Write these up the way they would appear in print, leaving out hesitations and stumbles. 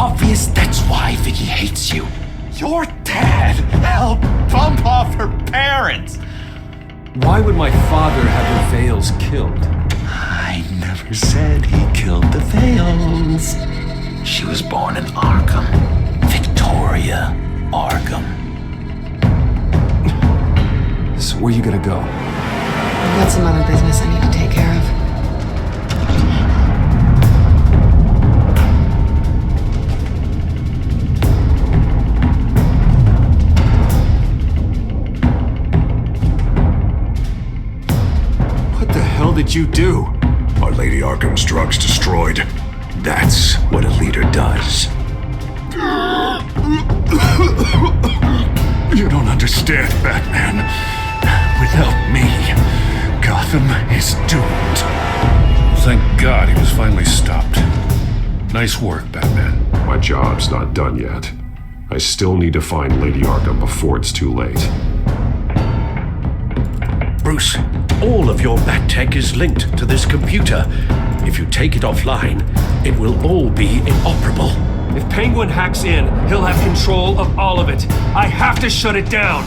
obvious that's why Vicky hates you. Your dad helped bump off her parents. Why would my father have the Vales killed? I never said he killed the Vales. She was born in Arkham. Victoria Arkham. So where you gonna go? I've got some other business I need to take care of. What the hell did you do? Are Lady Arkham's drugs destroyed? That's what a leader does. You don't understand, Batman. Without me, Gotham is doomed. Thank God he was finally stopped. Nice work, Batman. My job's not done yet. I still need to find Lady Arkham before it's too late. Bruce, all of your Bat-Tech is linked to this computer. If you take it offline, it will all be inoperable. If Penguin hacks in, he'll have control of all of it. I have to shut it down.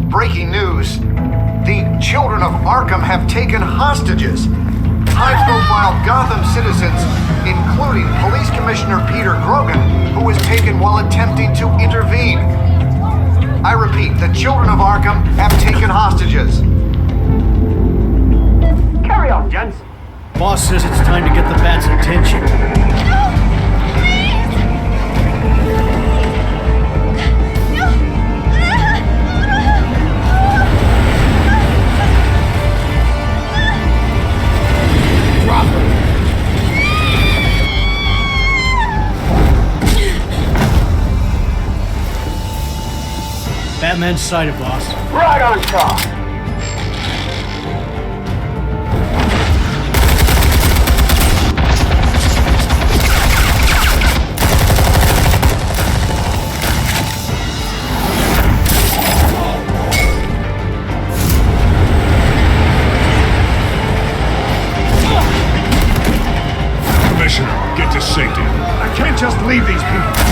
Breaking news. The children of Arkham have taken hostages. High-profile Gotham citizens, including Police Commissioner Peter Grogan, who was taken while attempting to intervene. I repeat, the children of Arkham have taken hostages. Carry on, gents. Boss says it's time to get the Bat's attention. Batman's sighted, boss. Right on top. Commissioner, get to safety. I can't just leave these people.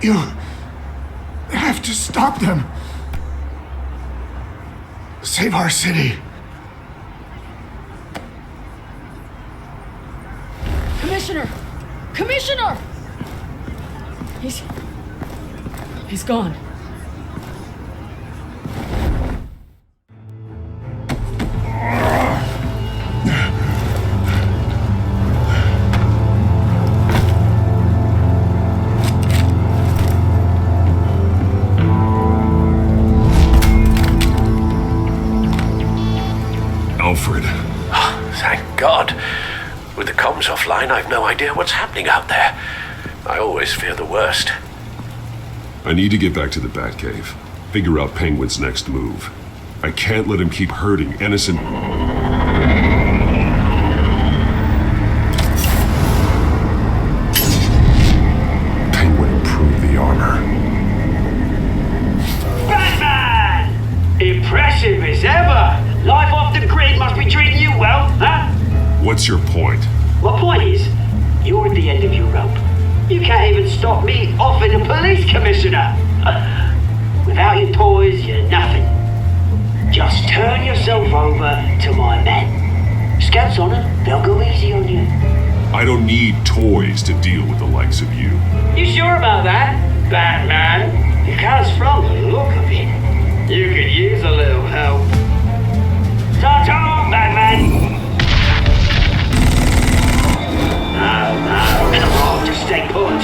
You have to stop them. Save our city. Commissioner! Commissioner! He's gone. Alfred. Thank God. With the comms offline, I've no idea what's happening out there. I always fear the worst. I need to get back to the Batcave. Figure out Penguin's next move. I can't let him keep hurting innocent... Penguin improved the armor. Batman! Impressive as ever! Life off the grid must be treating you well, huh? What's your point? My point is, you're at the end of your rope. You can't even stop me offing a police commissioner. Without your toys, you're nothing. Just turn yourself over to my men. Scouts on it, they'll go easy on you. I don't need toys to deal with the likes of you. You sure about that, Batman? Because from the look of it, you could use a little help. Ta-ta, Batman! No, come on, just stay put.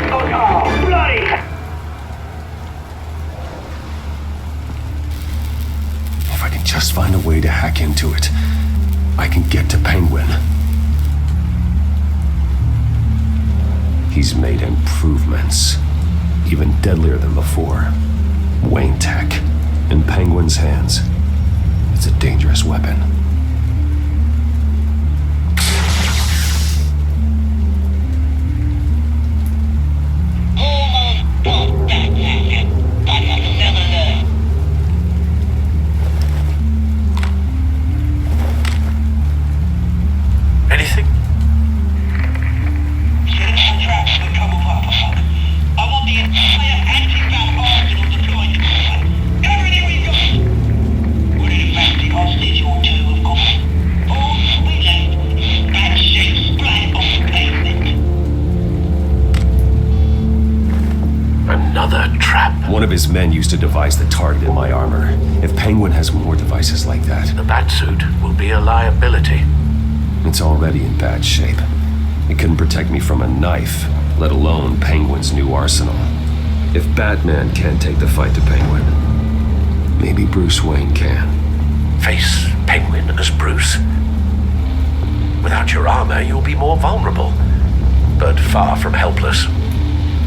Oh, bloody! If I can just find a way to hack into it, I can get to Penguin. He's made improvements, even deadlier than before. Wayne Tech, in Penguin's hands. It's a dangerous weapon. Anything? I want the entire anti-bat arsenal deployed. Everything we've got. Would it affect the hostage or two of course? All we left is bad shape splat on the pavement. Another trap. One of his men used to devise the target in my armor. If Penguin has more devices like that, The Batsuit will be a liability. it's already in bad shape. It couldn't protect me from a knife, let alone Penguin's new arsenal. If Batman can't take the fight to Penguin, maybe Bruce Wayne can. Face Penguin as Bruce. Without your armor, you'll be more vulnerable, but far from helpless.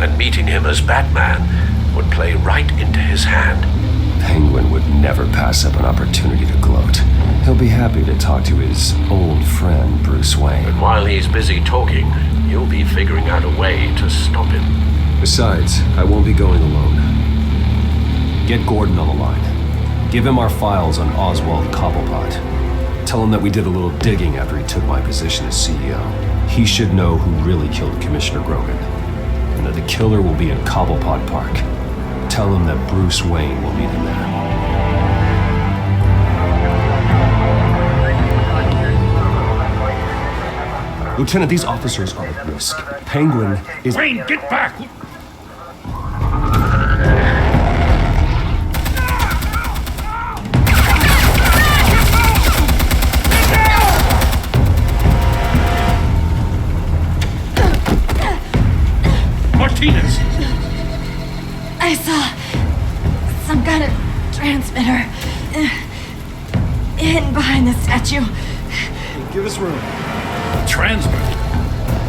And meeting him as Batman would play right into his hand. Penguin would never pass up an opportunity to gloat. He'll be happy to talk to his old friend, Bruce Wayne. And while he's busy talking, you'll be figuring out a way to stop him. Besides, I won't be going alone. Get Gordon on the line. Give him our files on Oswald Cobblepot. Tell him that we did a little digging after he took my position as CEO. He should know who really killed Commissioner Grogan, and that the killer will be in Cobblepot Park. Tell him that Bruce Wayne will meet him there. Lieutenant, these officers are at risk. Penguin is... Wayne, get back! Martinez! I saw some kind of transmitter hidden behind the statue. Give us room. Transmit.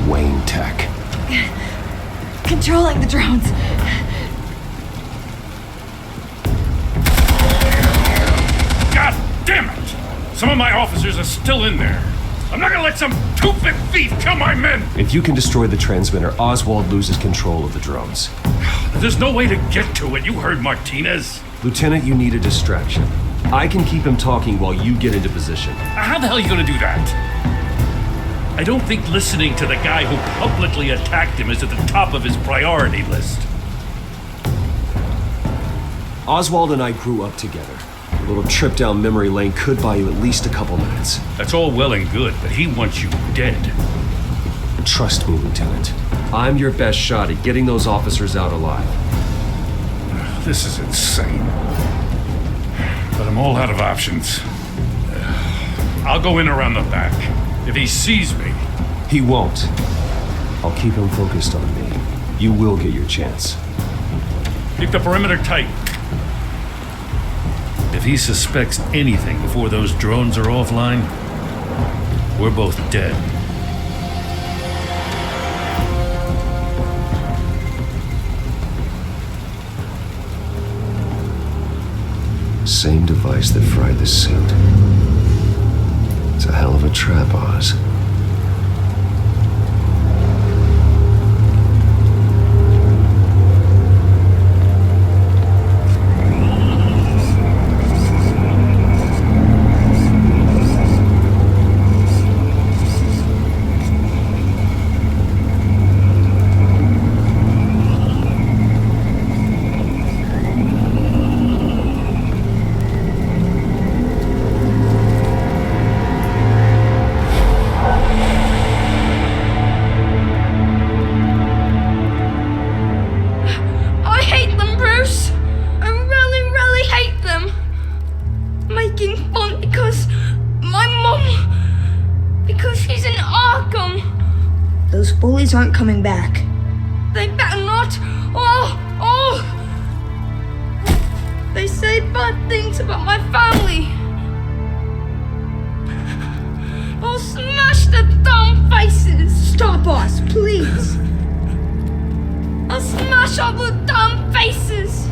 Wayne Tech. Controlling the drones. God damn it! Some of my officers are still in there. I'm not gonna let some two-bit thief kill my men! If you can destroy the transmitter, Oswald loses control of the drones. There's no way to get to it. You heard Martinez. Lieutenant, you need a distraction. I can keep him talking while you get into position. How the hell are you gonna do that? I don't think listening to the guy who publicly attacked him is at the top of his priority list. Oswald and I grew up together. A little trip down memory lane could buy you at least a couple minutes. That's all well and good, but he wants you dead. Trust me, Lieutenant. I'm your best shot at getting those officers out alive. This is insane. But I'm all out of options. I'll go in around the back. If he sees me... He won't. I'll keep him focused on me. You will get your chance. Keep the perimeter tight. If he suspects anything before those drones are offline, we're both dead. Same device that fried the suit. It's a hell of a trap, Oz. Those bullies aren't coming back. They better not! They said bad things about my family! I'll smash the dumb faces! Stop us, please! I'll smash all the dumb faces!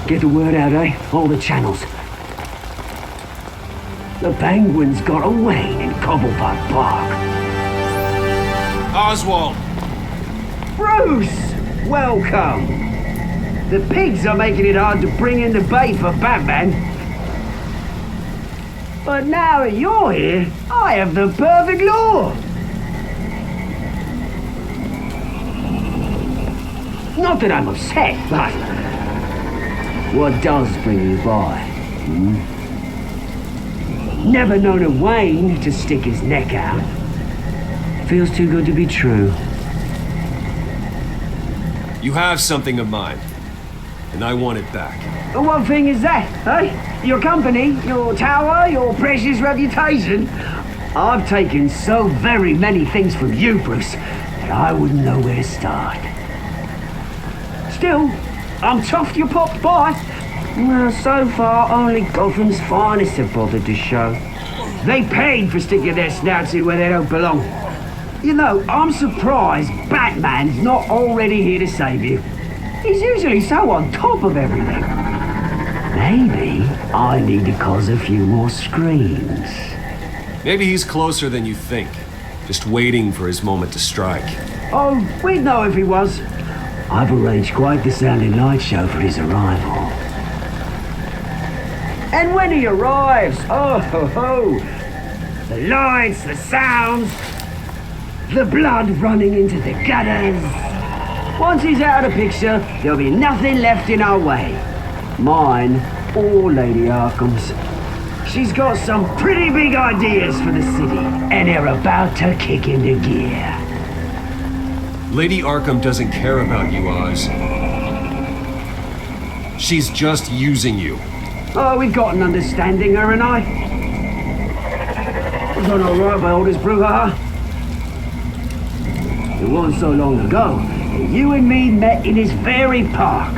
Get the word out, eh? All the channels. The penguins got away in Cobblepot Park. Oswald! Bruce! Welcome! The pigs are making it hard to bring in the bait for Batman. But now that you're here, I have the perfect lure. Not that I'm upset, but what does bring you by? Never known a Wayne to stick his neck out. Feels too good to be true. You have something of mine, and I want it back. What thing is that, eh? Your company, your tower, your precious reputation? I've taken so very many things from you, Bruce, that I wouldn't know where to start. Still, I'm chuffed you popped by. Well, so far, only Gotham's finest have bothered to show. They paid for sticking their snouts in where they don't belong. You know, I'm surprised Batman's not already here to save you. He's usually so on top of everything. Maybe I need to cause a few more screams. Maybe he's closer than you think, just waiting for his moment to strike. Oh, we'd know if he was. I've arranged quite the sounding light show for his arrival. And when he arrives, oh ho ho! The lights, the sounds, the blood running into the gutters. Once he's out of the picture, there'll be nothing left in our way. Mine or Lady Arkham's. She's got some pretty big ideas for the city, and they're about to kick into gear. Lady Arkham doesn't care about you, Oz. She's just using you. Oh, we've got an understanding, her and I. We've done all right by oldest brouhaha. It wasn't so long ago that you and me met in this very park.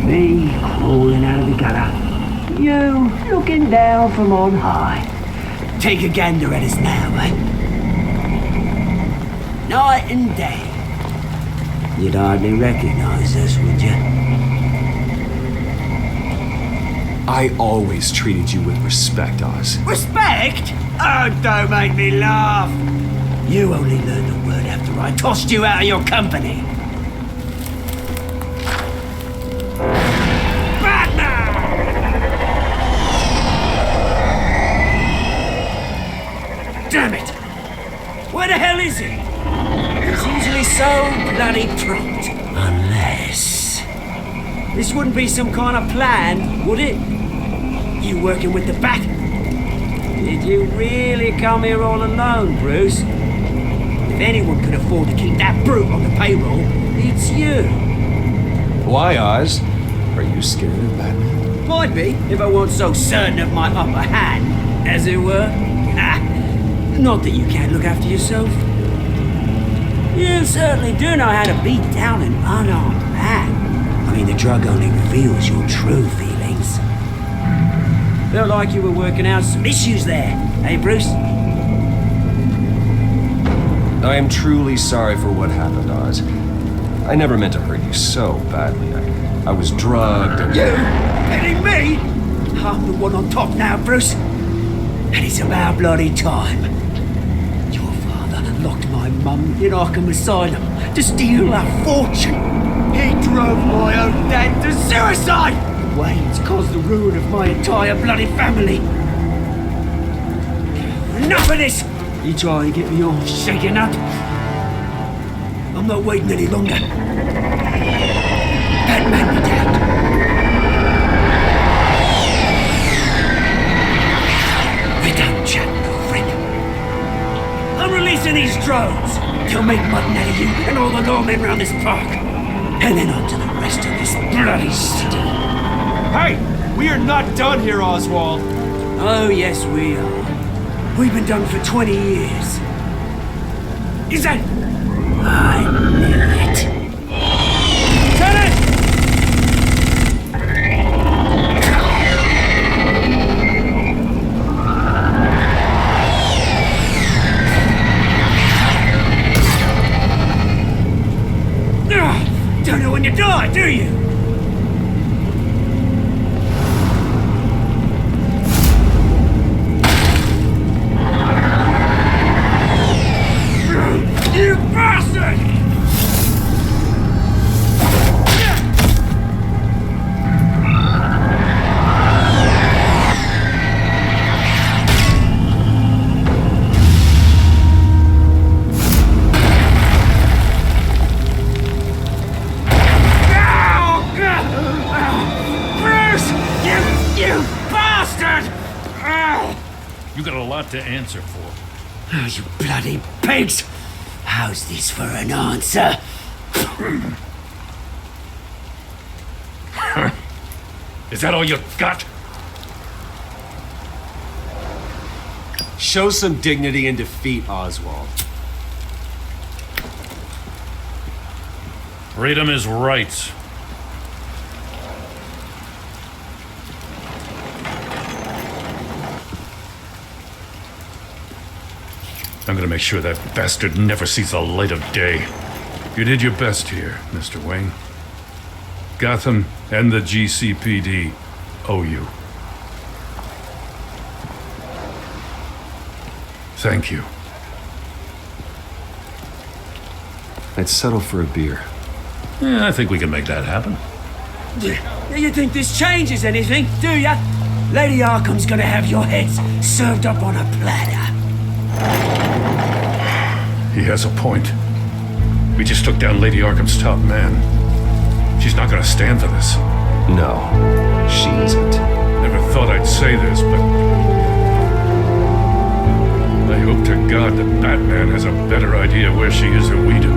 Me crawling out of the gutter. You looking down from on high. Take a gander at us now, eh? Night and day. You'd hardly recognize us, would you? I always treated you with respect, Oz. Respect? Oh, don't make me laugh. You only learned the word after I tossed you out of your company. Batman! Damn it! Where the hell is he? He's usually so bloody prompt. Unless... this wouldn't be some kind of plan, would it? You working with the Bat? Did you really come here all alone, Bruce? If anyone could afford to keep that brute on the payroll, it's you. Why, Oz? Are you scared of Batman? Might be, if I weren't so certain of my upper hand, as it were. Not that you can't look after yourself. You certainly do know how to beat down an unarmed man. I mean, the drug only reveals your true feelings. Felt like you were working out some issues there, eh, Bruce? I am truly sorry for what happened, Oz. I never meant to hurt you so badly. I was drugged and... You? Kidding me? I'm the one on top now, Bruce. And it's about bloody time. Your father locked my mum in Arkham Asylum to steal her fortune. He drove my own dad to suicide! Wayne's caused the ruin of my entire bloody family. Enough of this! You try to get me all shaken up. I'm not waiting any longer. Batman be damned. We're done chatting, old friend. I'm releasing these drones. They'll make mutton out of you and all the lawmen around this park. And then on to the rest of this bloody city. Hey! We are not done here, Oswald. Oh, yes, we are. We've been done for 20 years. Is that... I knew it. Tenant! Don't know when to die, do you? You bastard! Bruce! You bastard! You got a lot to answer for. Oh, you bloody pigs! How's this for an answer? Is that all you got? Show some dignity in defeat, Oswald. Freedom is right. I'm gonna make sure that bastard never sees the light of day. You did your best here, Mr. Wayne. Gotham and the GCPD owe you. Thank you. I'd settle for a beer. Yeah, I think we can make that happen. You think this changes anything, do ya? Lady Arkham's gonna have your heads served up on a platter. He has a point. We just took down Lady Arkham's top man. She's not gonna stand for this. No, she isn't. Never thought I'd say this, but I hope to God that Batman has a better idea where she is than we do.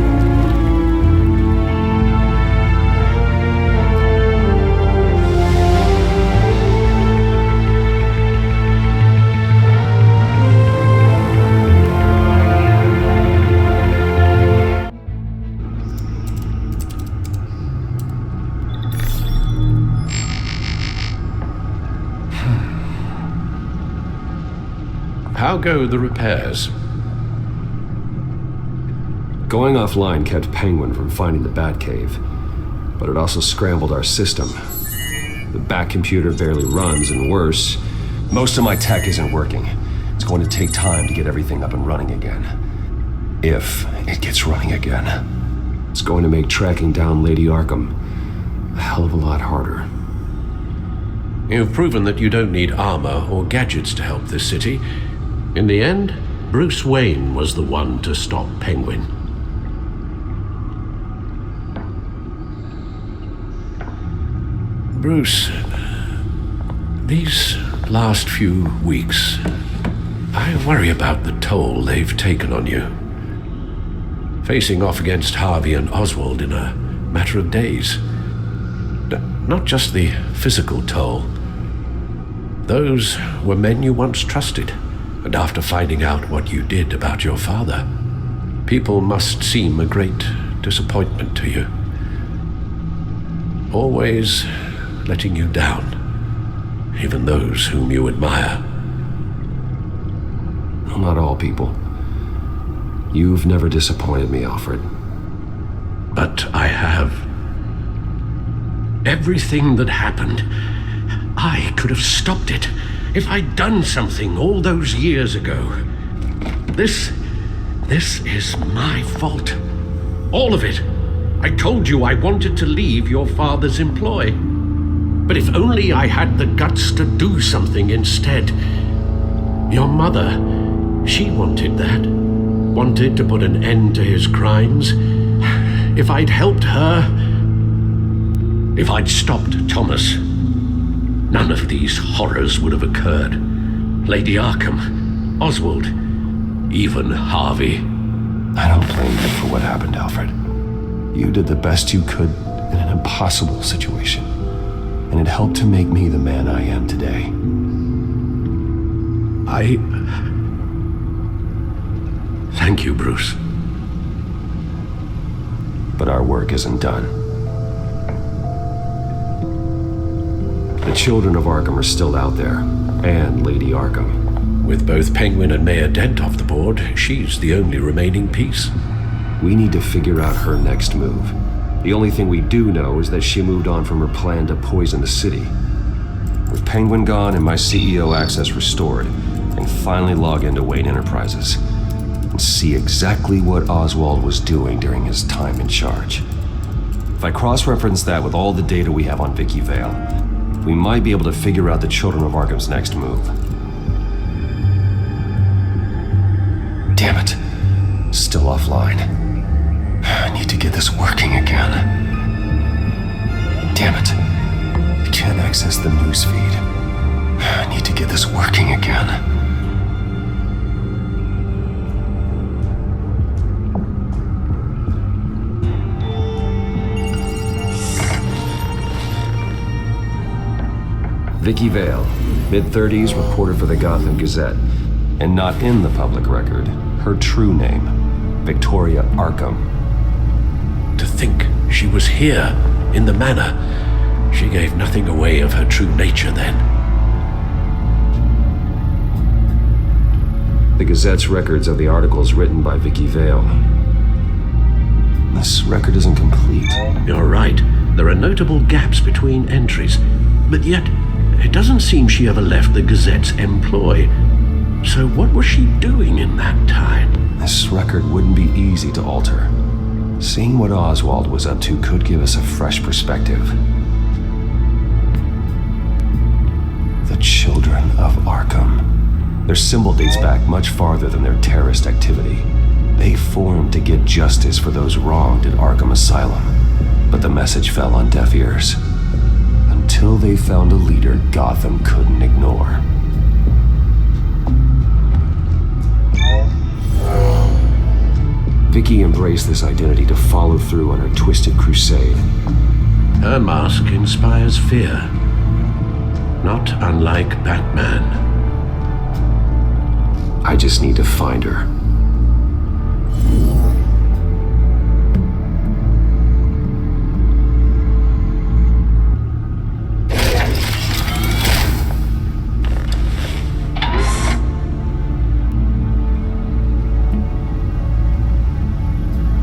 How go the repairs? Going offline kept Penguin from finding the Batcave, but it also scrambled our system. The Bat computer barely runs, and worse, most of my tech isn't working. It's going to take time to get everything up and running again. If it gets running again. It's going to make tracking down Lady Arkham a hell of a lot harder. You've proven that you don't need armor or gadgets to help this city. In the end, Bruce Wayne was the one to stop Penguin. Bruce, these last few weeks, I worry about the toll they've taken on you. Facing off against Harvey and Oswald in a matter of days. Not just the physical toll. Those were men you once trusted. And after finding out what you did about your father, people must seem a great disappointment to you. Always letting you down, even those whom you admire. Well, not all people. You've never disappointed me, Alfred. But I have. Everything that happened, I could have stopped it. If I'd done something all those years ago. This is my fault. All of it. I told you I wanted to leave your father's employ. But if only I had the guts to do something instead. Your mother, she wanted that. Wanted to put an end to his crimes. If I'd helped her, if I'd stopped Thomas, none of these horrors would have occurred. Lady Arkham, Oswald, even Harvey. I don't blame you for what happened, Alfred. You did the best you could in an impossible situation. And and it helped to make me the man I am today. Thank you, Bruce. But our work isn't done. The children of Arkham are still out there, and Lady Arkham. With both Penguin and Mayor Dent off the board, she's the only remaining piece. We need to figure out her next move. The only thing we do know is that she moved on from her plan to poison the city. With Penguin gone and my CEO access restored, I can finally log into Wayne Enterprises and see exactly what Oswald was doing during his time in charge. If I cross-reference that with all the data we have on Vicky Vale, we might be able to figure out the Children of Arkham's next move. Damn it. Still offline. I need to get this working again. Damn it. I can't access the newsfeed. I need to get this working again. Vicky Vale, mid-30s, reporter for the Gotham Gazette, and not in the public record, her true name, Victoria Arkham. To think she was here, in the manor. She gave nothing away of her true nature then. The Gazette's records are the articles written by Vicky Vale. This record isn't complete. You're right. There are notable gaps between entries, but yet it doesn't seem she ever left the Gazette's employ. So what was she doing in that time? This record wouldn't be easy to alter. Seeing what Oswald was up to could give us a fresh perspective. The Children of Arkham. Their symbol dates back much farther than their terrorist activity. They formed to get justice for those wronged at Arkham Asylum. But the message fell on deaf ears. Until they found a leader Gotham couldn't ignore. Vicky embraced this identity to follow through on her twisted crusade. Her mask inspires fear. Not unlike Batman. I just need to find her.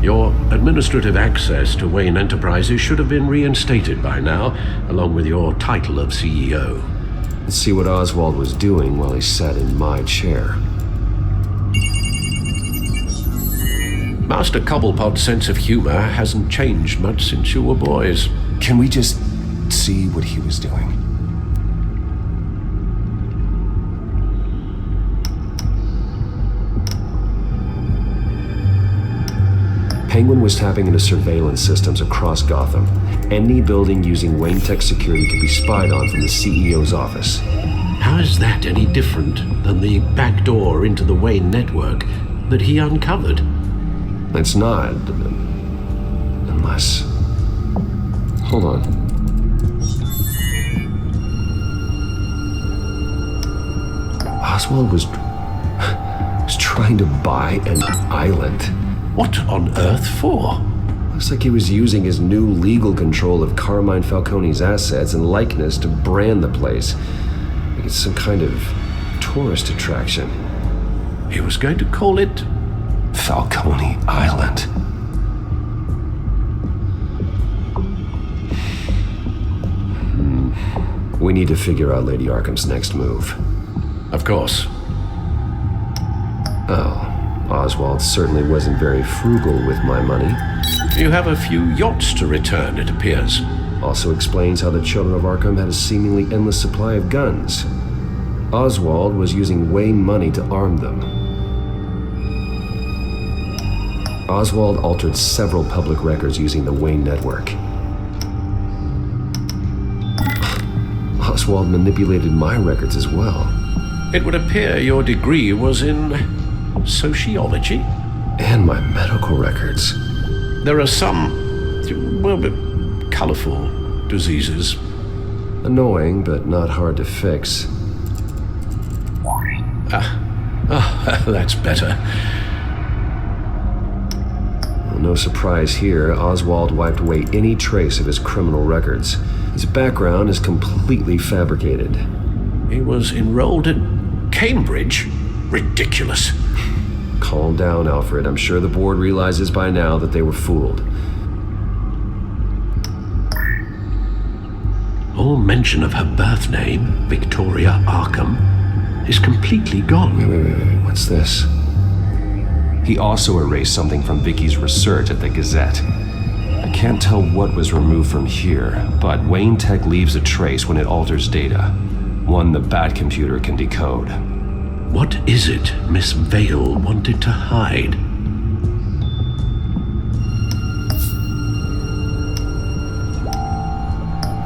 Your administrative access to Wayne Enterprises should have been reinstated by now, along with your title of CEO. Let's see what Oswald was doing while he sat in my chair. Master Cobblepot's sense of humor hasn't changed much since you were boys. Can we just see what he was doing? Penguin was tapping into surveillance systems across Gotham. Any building using Wayne Tech security could be spied on from the CEO's office. How is that any different than the back door into the Wayne network that he uncovered? It's not. Unless... Hold on. Oswald was trying to buy an island. What on earth for? Looks like he was using his new legal control of Carmine Falcone's assets and likeness to brand the place. Like it's some kind of tourist attraction. He was going to call it Falcone Island. We need to figure out Lady Arkham's next move. Of course. Oh. Oswald certainly wasn't very frugal with my money. You have a few yachts to return, it appears. Also explains how the Children of Arkham had a seemingly endless supply of guns. Oswald was using Wayne money to arm them. Oswald altered several public records using the Wayne network. Oswald manipulated my records as well. It would appear your degree was in sociology? And my medical records. There are some, well, colorful diseases. Annoying, but not hard to fix. That's better. Well, no surprise here, Oswald wiped away any trace of his criminal records. His background is completely fabricated. He was enrolled at Cambridge? Ridiculous. Calm down, Alfred. I'm sure the board realizes by now that they were fooled. All mention of her birth name, Victoria Arkham, is completely gone. Wait. What's this? He also erased something from Vicky's research at the Gazette. I can't tell what was removed from here, but Wayne Tech leaves a trace when it alters data. One the Bat computer can decode. What is it Miss Vale wanted to hide?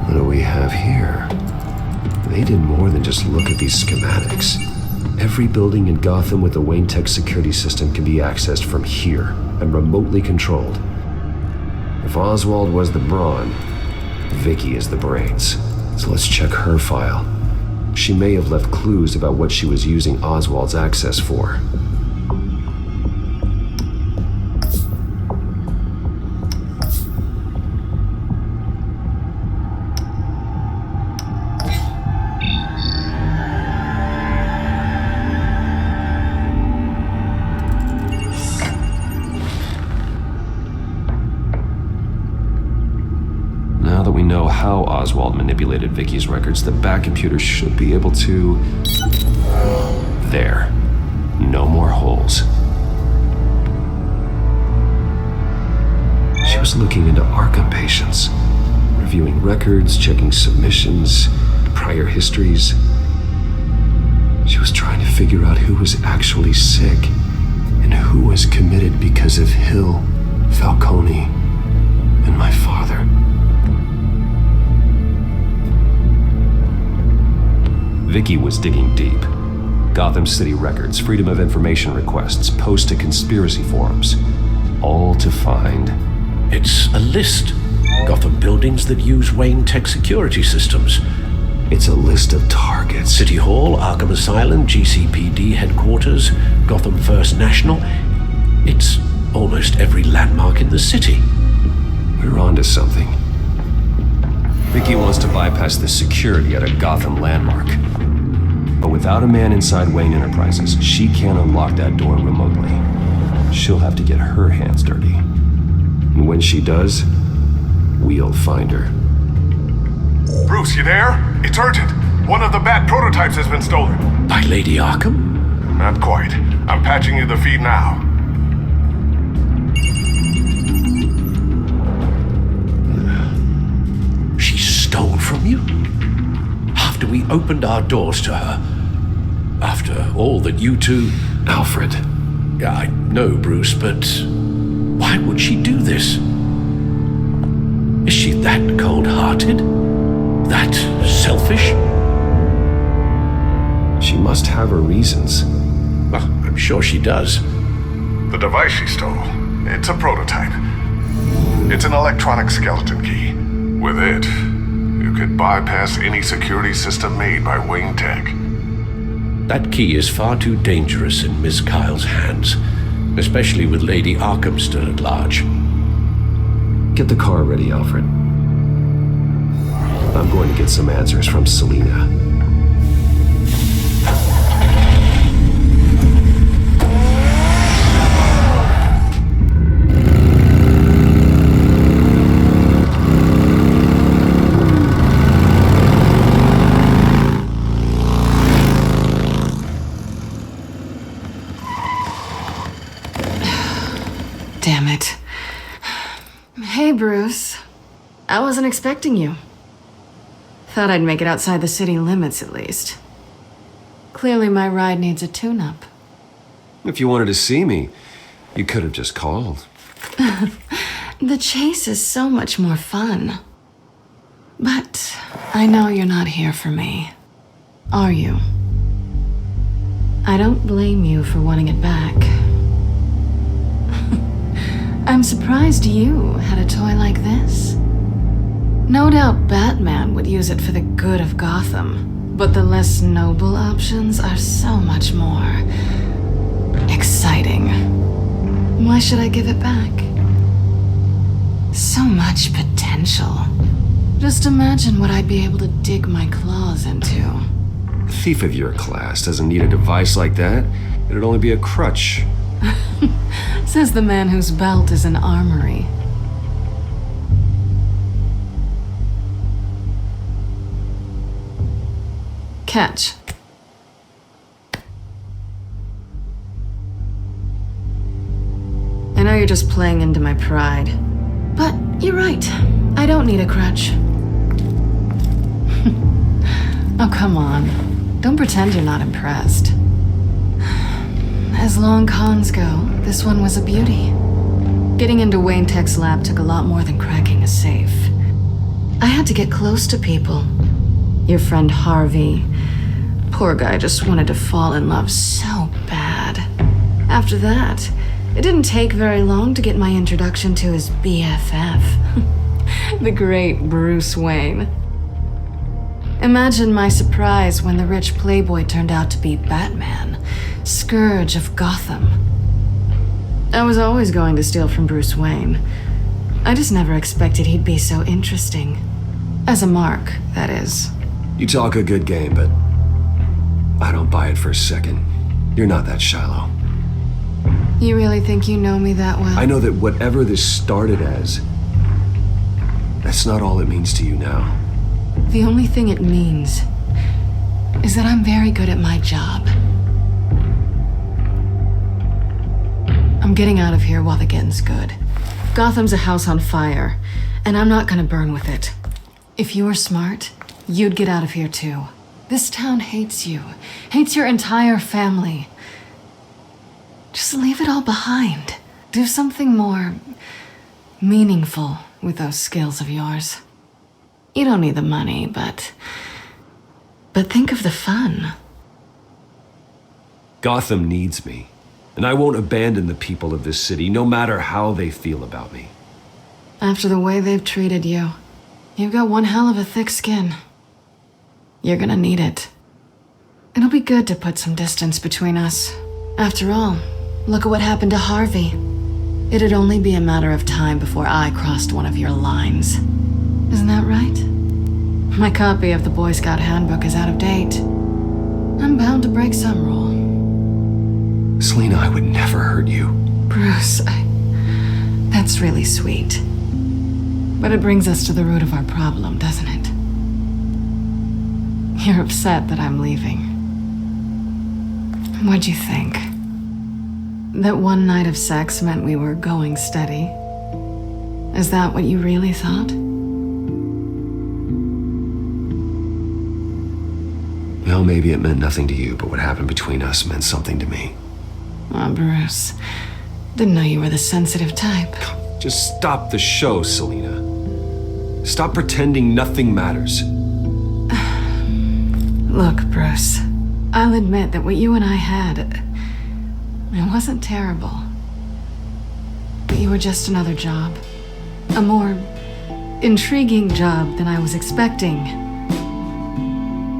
What do we have here? They did more than just look at these schematics. Every building in Gotham with the Wayne Tech security system can be accessed from here and remotely controlled. If Oswald was the brawn, Vicky is the brains. So let's check her file. She may have left clues about what she was using Oswald's access for. Now that we know how Oswald manipulated Vicky's records, the Bat computer should be able to... There. No more holes. She was looking into Arkham patients, reviewing records, checking submissions, prior histories. She was trying to figure out who was actually sick and who was committed because of Hill, Falcone, and my father. Vicky was digging deep. Gotham City records, Freedom of Information requests, posts to conspiracy forums. All to find... It's a list. Gotham buildings that use Wayne Tech security systems. It's a list of targets. City Hall, Arkham Asylum, GCPD headquarters, Gotham First National. It's almost every landmark in the city. We're onto something. Vicky wants to bypass the security at a Gotham landmark. But without a man inside Wayne Enterprises, she can't unlock that door remotely. She'll have to get her hands dirty. And when she does, we'll find her. Bruce, you there? It's urgent. One of the Bat prototypes has been stolen. By Lady Arkham? Not quite. I'm patching you the feed now. She stole from you? After we opened our doors to her? After all that you two... Alfred. Yeah, I know, Bruce, but why would she do this? Is she that cold-hearted? That selfish? She must have her reasons. Well, I'm sure she does. The device she stole, it's a prototype. It's an electronic skeleton key. With it, you could bypass any security system made by Wayne Tech. That key is far too dangerous in Miss Kyle's hands, especially with Lady Arkham still at large. Get the car ready, Alfred. I'm going to get some answers from Selina. Damn it. Hey, Bruce. I wasn't expecting you. Thought I'd make it outside the city limits, at least. Clearly my ride needs a tune-up. If you wanted to see me, you could have just called. The chase is so much more fun. But I know you're not here for me. Are you? I don't blame you for wanting it back. I'm surprised you had a toy like this. No doubt Batman would use it for the good of Gotham, but the less noble options are so much more exciting. Why should I give it back? So much potential. Just imagine what I'd be able to dig my claws into. A thief of your class doesn't need a device like that. It'd only be a crutch. Says the man whose belt is an armory. Catch. I know you're just playing into my pride, but you're right. I don't need a crutch. Oh, come on. Don't pretend you're not impressed. As long cons go, this one was a beauty. Getting into Wayne Tech's lab took a lot more than cracking a safe. I had to get close to people. Your friend Harvey. Poor guy just wanted to fall in love so bad. After that, it didn't take very long to get my introduction to his BFF. The great Bruce Wayne. Imagine my surprise when the rich playboy turned out to be Batman, Scourge of Gotham. I was always going to steal from Bruce Wayne. I just never expected he'd be so interesting. As a mark, that is. You talk a good game, but I don't buy it for a second. You're not that shallow. You really think you know me that well? I know that whatever this started as, that's not all it means to you now. The only thing it means is that I'm very good at my job. I'm getting out of here while the getting's good. Gotham's a house on fire, and I'm not gonna burn with it. If you were smart, you'd get out of here too. This town hates you, hates your entire family. Just leave it all behind. Do something more meaningful with those skills of yours. You don't need the money, but think of the fun. Gotham needs me, and I won't abandon the people of this city, no matter how they feel about me. After the way they've treated you, you've got one hell of a thick skin. You're gonna need it. It'll be good to put some distance between us. After all, look at what happened to Harvey. It'd only be a matter of time before I crossed one of your lines. Isn't that right? My copy of the Boy Scout Handbook is out of date. I'm bound to break some rule. Selina, I would never hurt you. Bruce, that's really sweet. But it brings us to the root of our problem, doesn't it? You're upset that I'm leaving. What'd you think? That one night of sex meant we were going steady? Is that what you really thought? Well, maybe it meant nothing to you, but what happened between us meant something to me. Oh, Bruce. Didn't know you were the sensitive type. Just stop the show, Selina. Stop pretending nothing matters. Look, Bruce. I'll admit that what you and I had, it wasn't terrible. But you were just another job. A more intriguing job than I was expecting.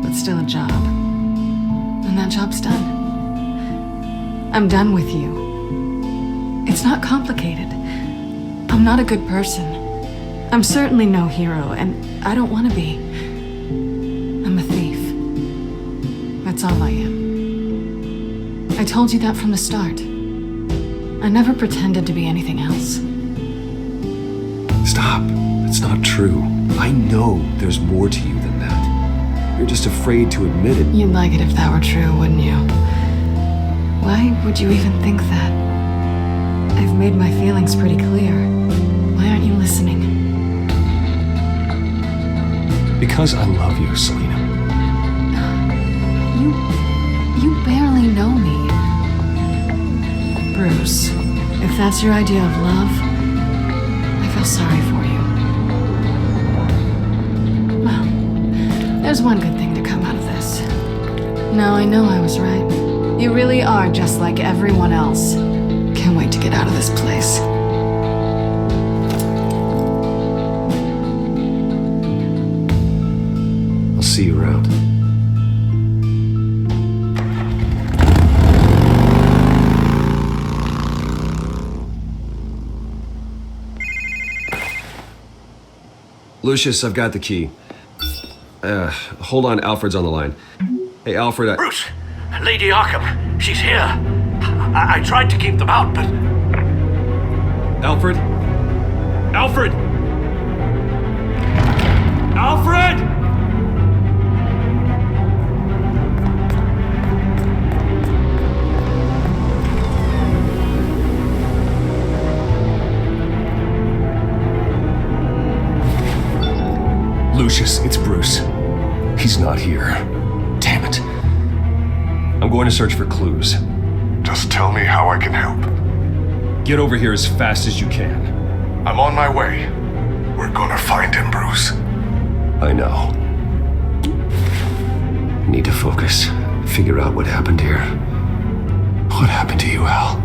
But still a job. And that job's done. I'm done with you. It's not complicated. I'm not a good person. I'm certainly no hero, and I don't want to be. I'm a thief. That's all I am. I told you that from the start. I never pretended to be anything else. Stop. That's not true. I know there's more to you than that. You're just afraid to admit it. You'd like it if that were true, wouldn't you? Why would you even think that? I've made my feelings pretty clear. Why aren't you listening? Because I love you, Selina. You barely know me. Bruce, if that's your idea of love, I feel sorry for you. Well, there's one good thing to come out of this. Now I know I was right. You really are just like everyone else. Can't wait to get out of this place. see you around. Lucius, I've got the key. Hold on, Alfred's on the line. Hey, Alfred, Bruce! Lady Arkham, she's here. I tried to keep them out, but... Alfred? Alfred! Alfred! Lucius, it's Bruce. He's not here. Damn it. I'm going to search for clues. Just tell me how I can help. Get over here as fast as you can. I'm on my way. We're gonna find him, Bruce. I know. Need to focus. Figure out what happened here. What happened to you, Al?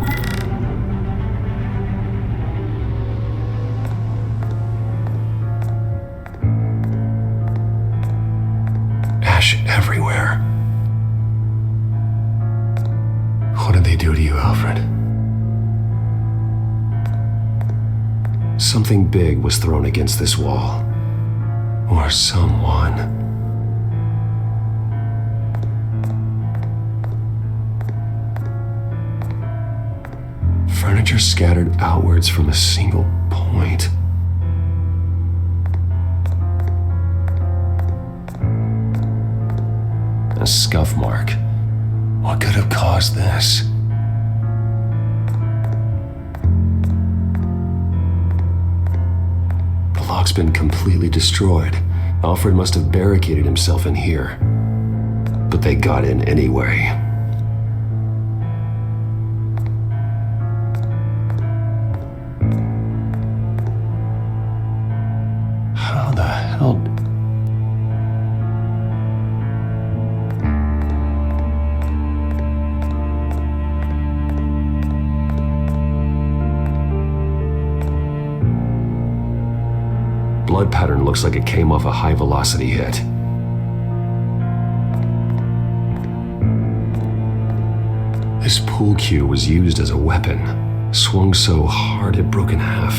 Ash everywhere. What did they do to you, Alfred? Something big was thrown against this wall. Or someone. Furniture scattered outwards from a single point. A scuff mark. What could have caused this? The lock's been completely destroyed. Alfred must have barricaded himself in here. But they got in anyway. How the hell... Blood pattern looks like it came off a high-velocity hit. This pool cue was used as a weapon, swung so hard it broke in half.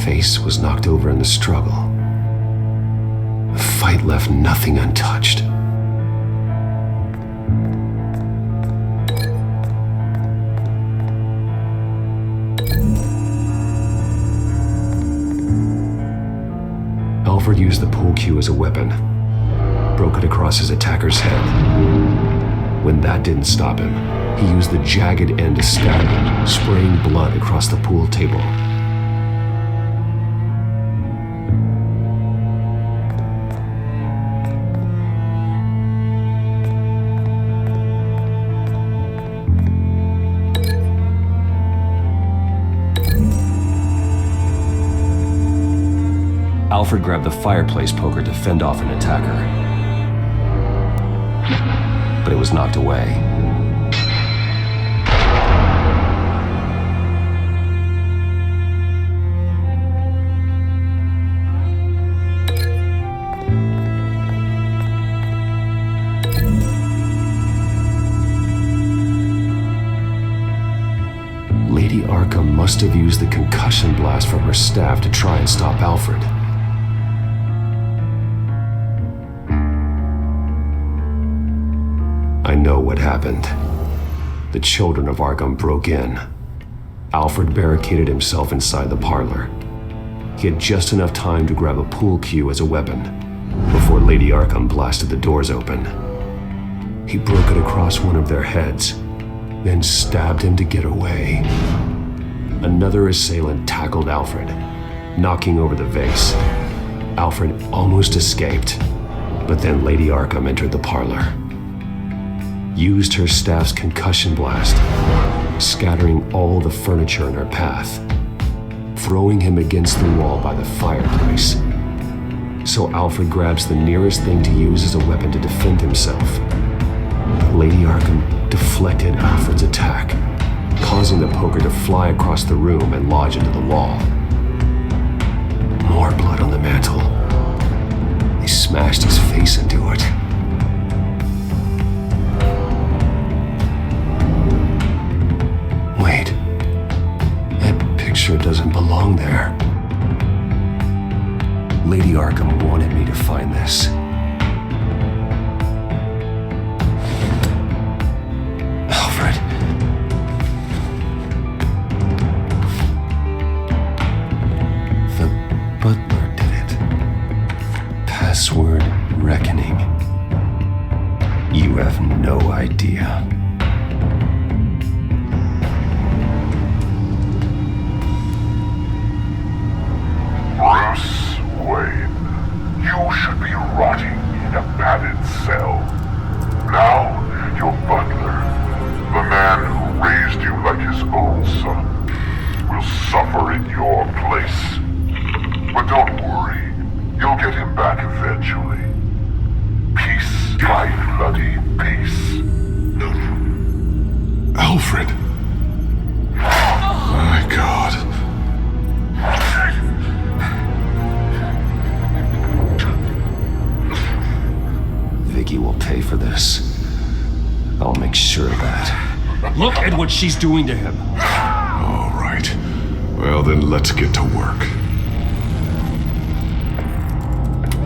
Face was knocked over in the struggle. The fight left nothing untouched. Alfred used the pool cue as a weapon, broke it across his attacker's head. When that didn't stop him, he used the jagged end to stab him, spraying blood across the pool table. Alfred grabbed the fireplace poker to fend off an attacker. But it was knocked away. Lady Arkham must have used the concussion blast from her staff to try and stop Alfred. I know what happened. The children of Arkham broke in. Alfred barricaded himself inside the parlor. He had just enough time to grab a pool cue as a weapon before Lady Arkham blasted the doors open. He broke it across one of their heads, then stabbed him to get away. Another assailant tackled Alfred, knocking over the vase. Alfred almost escaped, but then Lady Arkham entered the parlor. Used her staff's concussion blast, scattering all the furniture in her path, throwing him against the wall by the fireplace. So Alfred grabs the nearest thing to use as a weapon to defend himself. Lady Arkham deflected Alfred's attack, causing the poker to fly across the room and lodge into the wall. More blood on the mantle. He smashed his face into it. Wait. That picture doesn't belong there. Lady Arkham wanted me to find this. Alfred. The butler did it. Password reckoning. You have no idea. Bruce Wayne, you should be rotting in a padded cell. Now, your butler, the man who raised you like his own son, will suffer in your place. But don't worry, you'll get him back eventually. Piece by bloody piece. Alfred! My God. Vicky will pay for this. I'll make sure of that. Look at what she's doing to him. All right. Well, then let's get to work.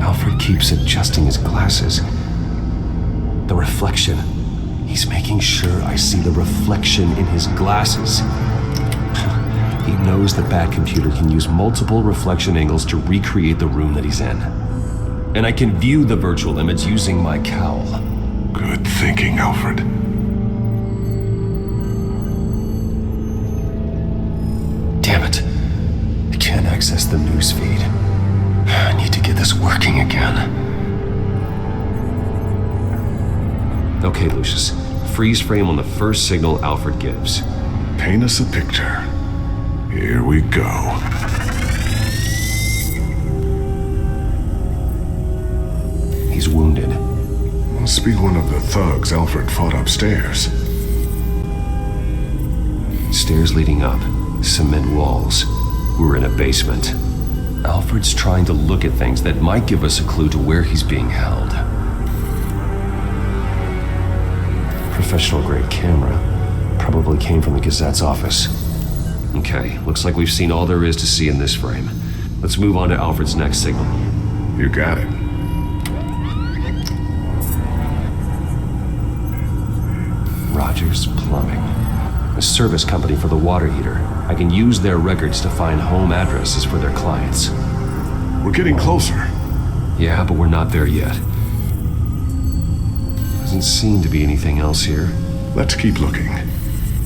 Alfred keeps adjusting his glasses. The reflection. He's making sure I see the reflection in his glasses. He knows the Batcomputer can use multiple reflection angles to recreate the room that he's in. And I can view the virtual image using my cowl. Good thinking, Alfred. Damn it. I can't access the newsfeed. I need to get this working again. Okay, Lucius. Freeze frame on the first signal Alfred gives. Paint us a picture. Here we go. He's wounded. Must be one of the thugs Alfred fought upstairs. Stairs leading up. Cement walls. We're in a basement. Alfred's trying to look at things that might give us a clue to where he's being held. Professional-grade camera. Probably came from the Gazette's office. Okay, looks like we've seen all there is to see in this frame. Let's move on to Alfred's next signal. You got it. Rogers Plumbing. A service company for the water heater. I can use their records to find home addresses for their clients. We're getting closer. Yeah, but we're not there yet. Doesn't seem to be anything else here. Let's keep looking.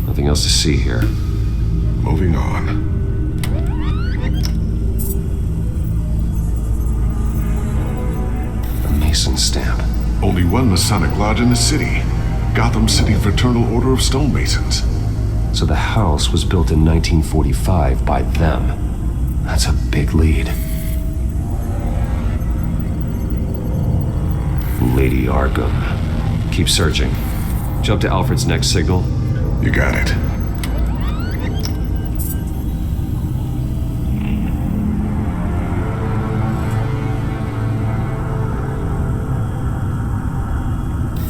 Nothing else to see here. Moving on. A Mason stamp. Only one Masonic lodge in the city. Gotham City Fraternal Order of Stonemasons. So the house was built in 1945 by them. That's a big lead. Lady Arkham. Keep searching. Jump to Alfred's next signal. You got it.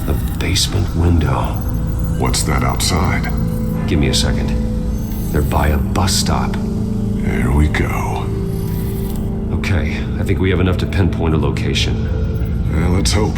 The basement window. What's that outside? Give me a second. They're by a bus stop. Here we go. Okay, I think we have enough to pinpoint a location. Well, let's hope.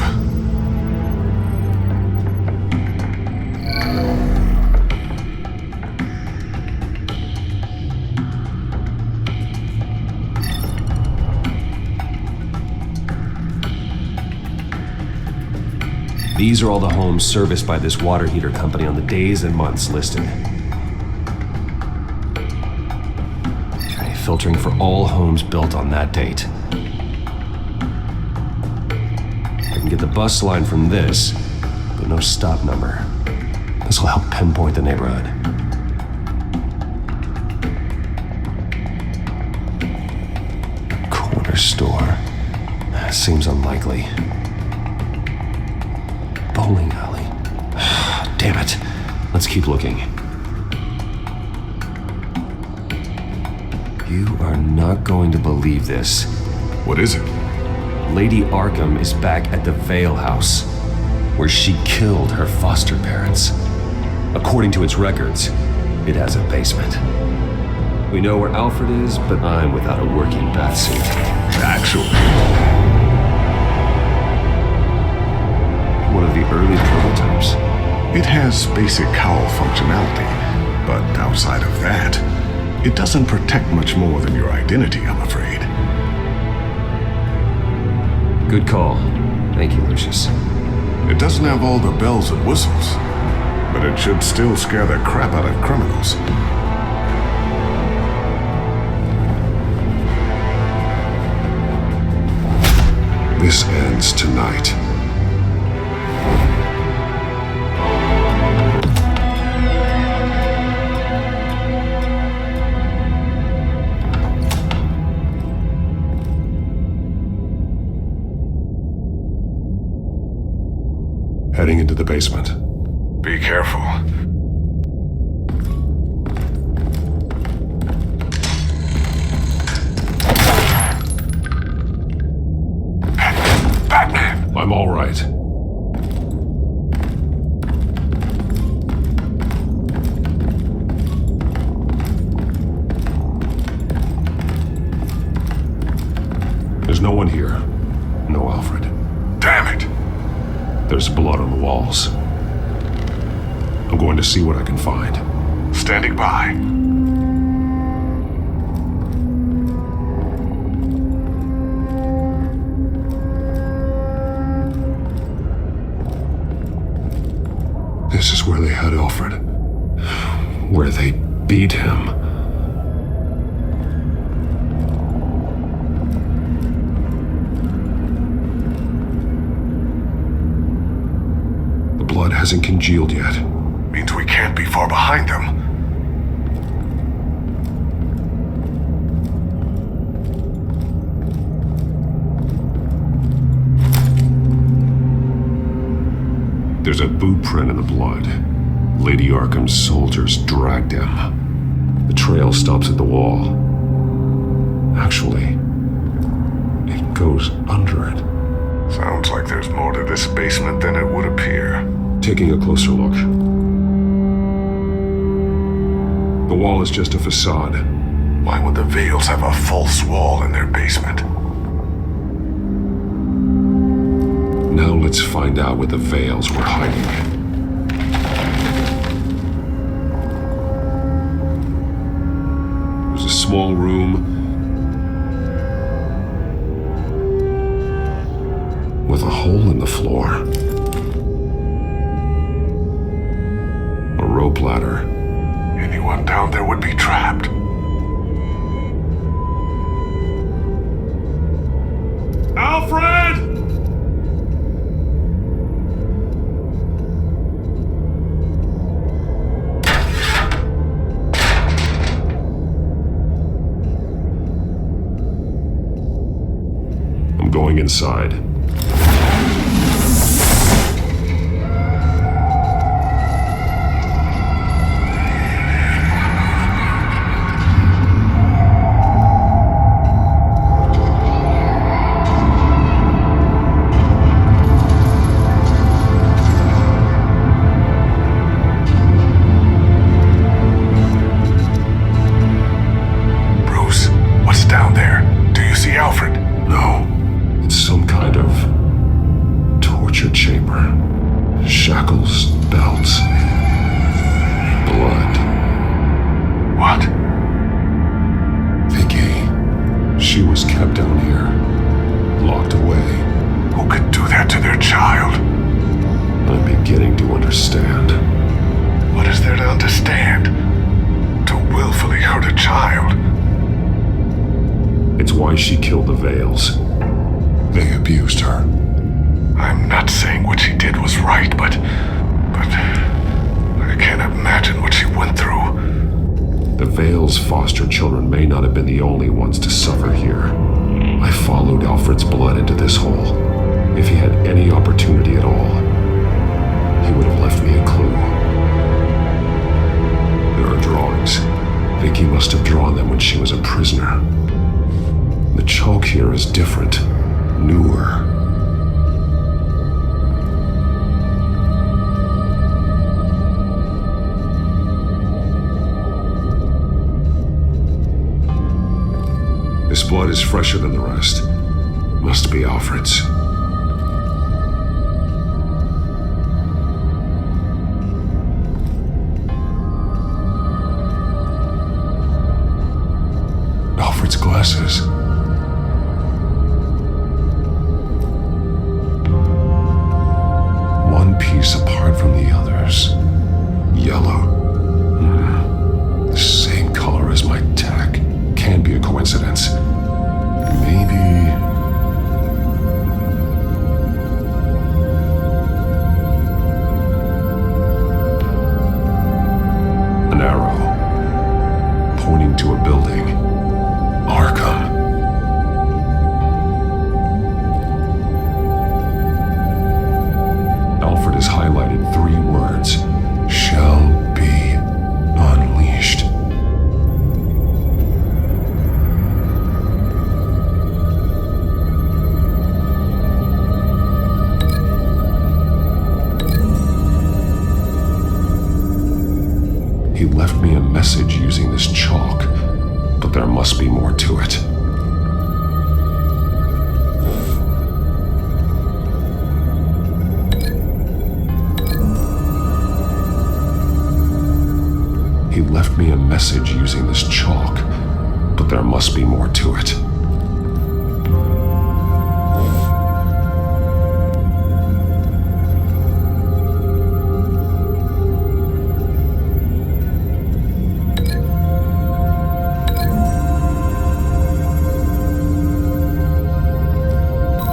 These are all the homes serviced by this water heater company on the days and months listed. Okay, filtering for all homes built on that date. I can get the bus line from this, but no stop number. This will help pinpoint the neighborhood. Corner store. Seems unlikely. Bowling alley. Damn it. Let's keep looking. You are not going to believe this. What is it? Lady Arkham is back at the Vale House, where she killed her foster parents. According to its records, it has a basement. We know where Alfred is, but I'm without a working bathsuit. Actually. One of the early prototypes. It has basic cowl functionality, but outside of that, it doesn't protect much more than your identity, I'm afraid. Good call. Thank you, Lucius. It doesn't have all the bells and whistles, but it should still scare the crap out of criminals. This ends tonight. Heading into the basement. Be careful. Batman! I'm all right. There's no one here. No Alfred. Damn it! There's blood on the walls. I'm going to see what I can find. Standing by. This is where they had Alfred. Where they beat him. The blood hasn't congealed yet. Means we can't be far behind them. There's a boot print in the blood. Lady Arkham's soldiers dragged him. The trail stops at the wall. Actually, it goes under it. Sounds like there's more to this basement than it would appear. Taking a closer look. The wall is just a facade. Why would the Vales have a false wall in their basement? Now let's find out what the Vales were hiding. There's a small room with a hole in the floor. A rope ladder. Anyone down there would be trapped. Alfred! I'm going inside. Shackles, belts, blood. What? Vicky. She was kept down here, locked away. Who could do that to their child? I'm beginning to understand. What is there to understand? To willfully hurt a child? It's why she killed the Vales. They abused her. I'm not saying what she did was right, but I can't imagine what she went through. The Vale's foster children may not have been the only ones to suffer here. I followed Alfred's blood into this hole. If he had any opportunity at all, he would have left me a clue. There are drawings, Vicky must have drawn them when she was a prisoner. The chalk here is different, newer. This blood is fresher than the rest. Must be Alfred's. Alfred's glasses. One piece apart from the others. Yellow. The same color as my tack. Can't be a coincidence. Maybe... an arrow. Pointing to a building. Arkham. Alfred has highlighted 3 words. Shall be unleashed. He left me a message using this chalk, but there must be more to it. He left me a message using this chalk, but there must be more to it.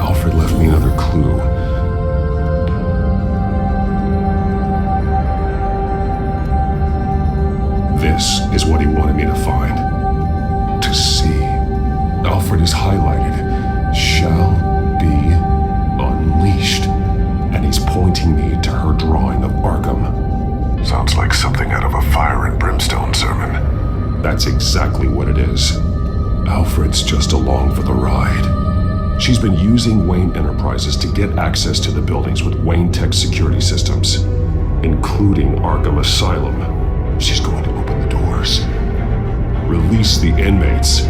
Alfred left me another clue. This is what he wanted me to find. To see. Alfred is highlighted. Shall be unleashed. And he's pointing me to her drawing of Arkham. Sounds like something out of a fire and brimstone sermon. That's exactly what it is. Alfred's just along for the ride. She's been using Wayne Enterprises to get access to the buildings with Wayne Tech security systems, including Arkham Asylum. She's going to open the doors, release the inmates,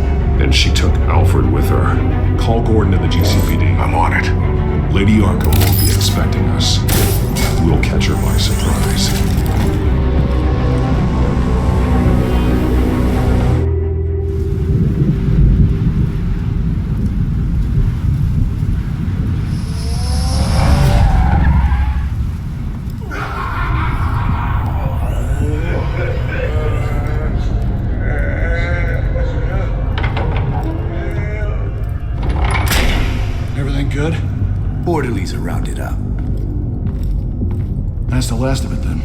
and she took Alfred with her. Call Gordon and the GCPD. I'm on it. Lady Arkham won't be expecting us. We'll catch her by surprise. Good? Orderlies are rounded up. That's the last of it, then.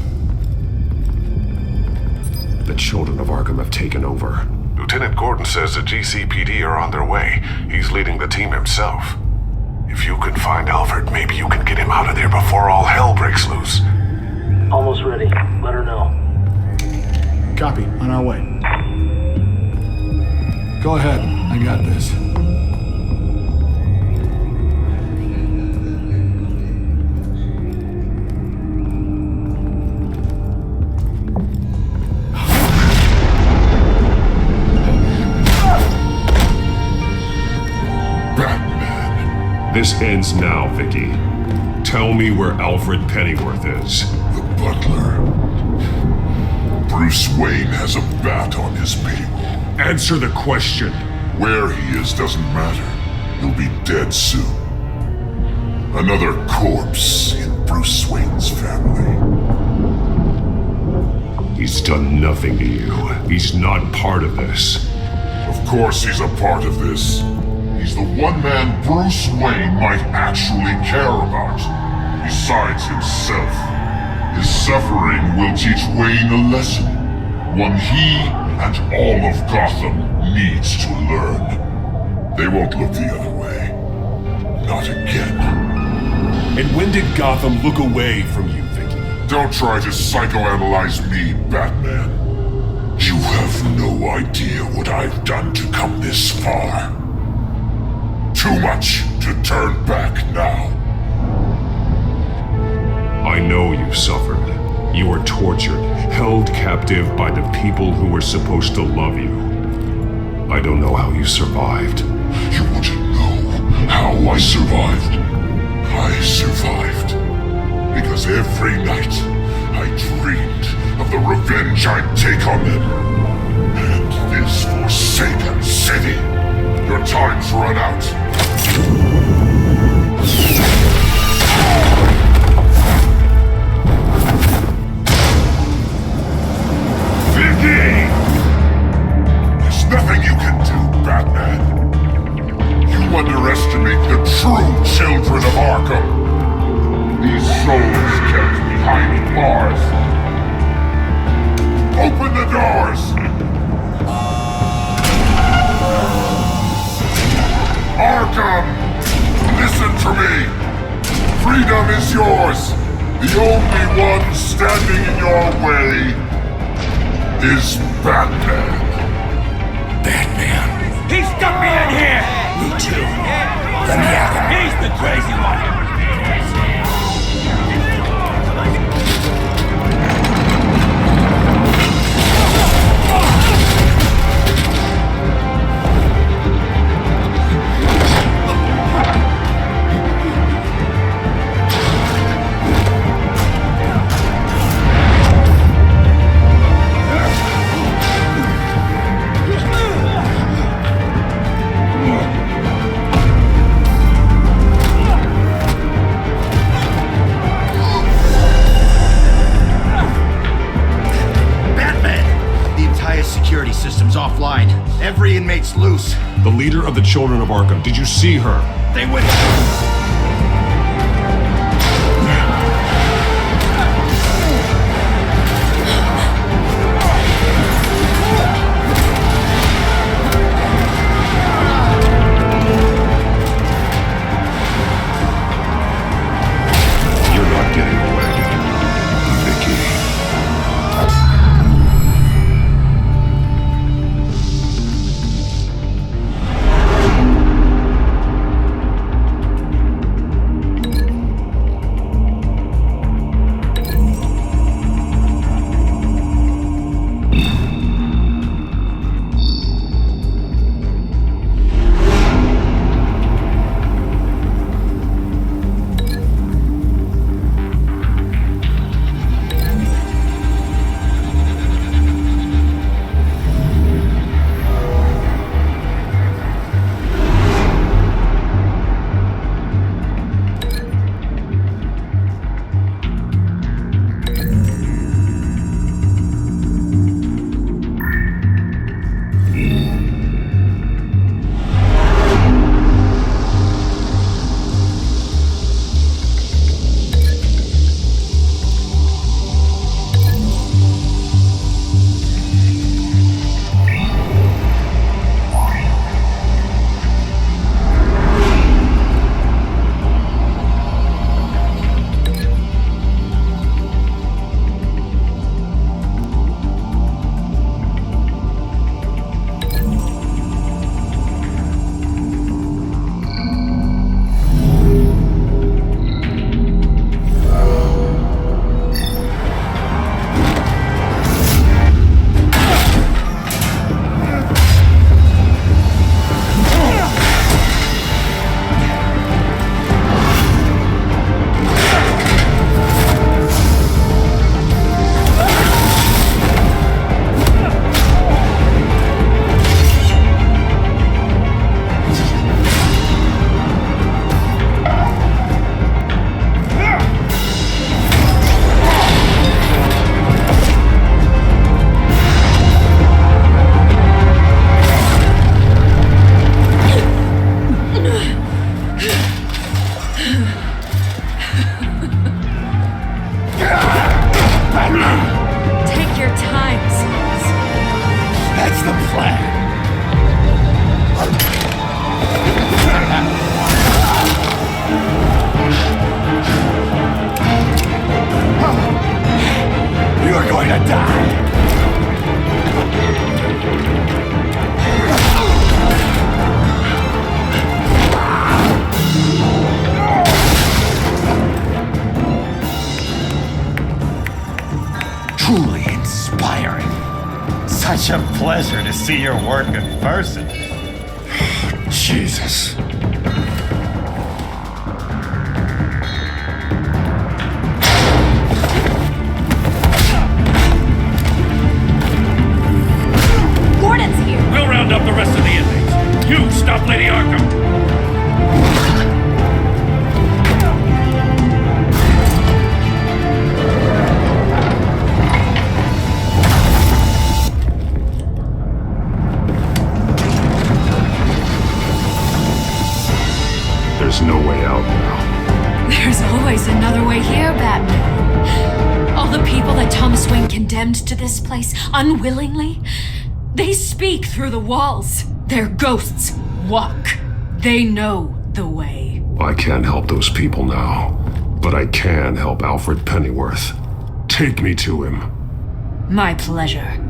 The children of Arkham have taken over. Lieutenant Gordon says the GCPD are on their way. He's leading the team himself. If you can find Alfred, maybe you can get him out of there before all hell breaks loose. Almost ready. Let her know. Copy. On our way. Go ahead. I got this. This ends now, Vicky. Tell me where Alfred Pennyworth is. The butler. Bruce Wayne has a bat on his payroll. Answer the question. Where he is doesn't matter. He'll be dead soon. Another corpse in Bruce Wayne's family. He's done nothing to you. He's not part of this. Of course he's a part of this. He's the one man Bruce Wayne might actually care about, besides himself. His suffering will teach Wayne a lesson, one he and all of Gotham needs to learn. They won't look the other way. Not again. And when did Gotham look away from you, Vicky? Don't try to psychoanalyze me, Batman. He You have no idea what I've done to come this far. Too much to turn back now. I know you suffered. You were tortured, held captive by the people who were supposed to love you. I don't know how you survived. You want to know how I survived? I survived because every night I dreamed of the revenge I'd take on them. And this forsaken city. Your time's run out. Vicky! There's nothing you can do, Batman. You underestimate the true children of Arkham. These souls kept behind bars. Open the doors! Arkham! Listen to me! Freedom is yours! The only one standing in your way is Batman. Batman? He stuck me in here! Me too. Let me out. He's the crazy one! Security system's offline. Every inmate's loose. The leader of the Children of Arkham, did you see her? They went... You're not getting away, Vicky. You're going to die! pleasure to see your work in person. Jesus. Gordon's here. We'll round up the rest of the inmates. You stop Lady Arkham. There's no way out now. There's always another way here, Batman. All the people that Thomas Wayne condemned to this place unwillingly, they speak through the walls. Their ghosts walk. They know the way. I can't help those people now, but I can help Alfred Pennyworth. Take me to him. My pleasure.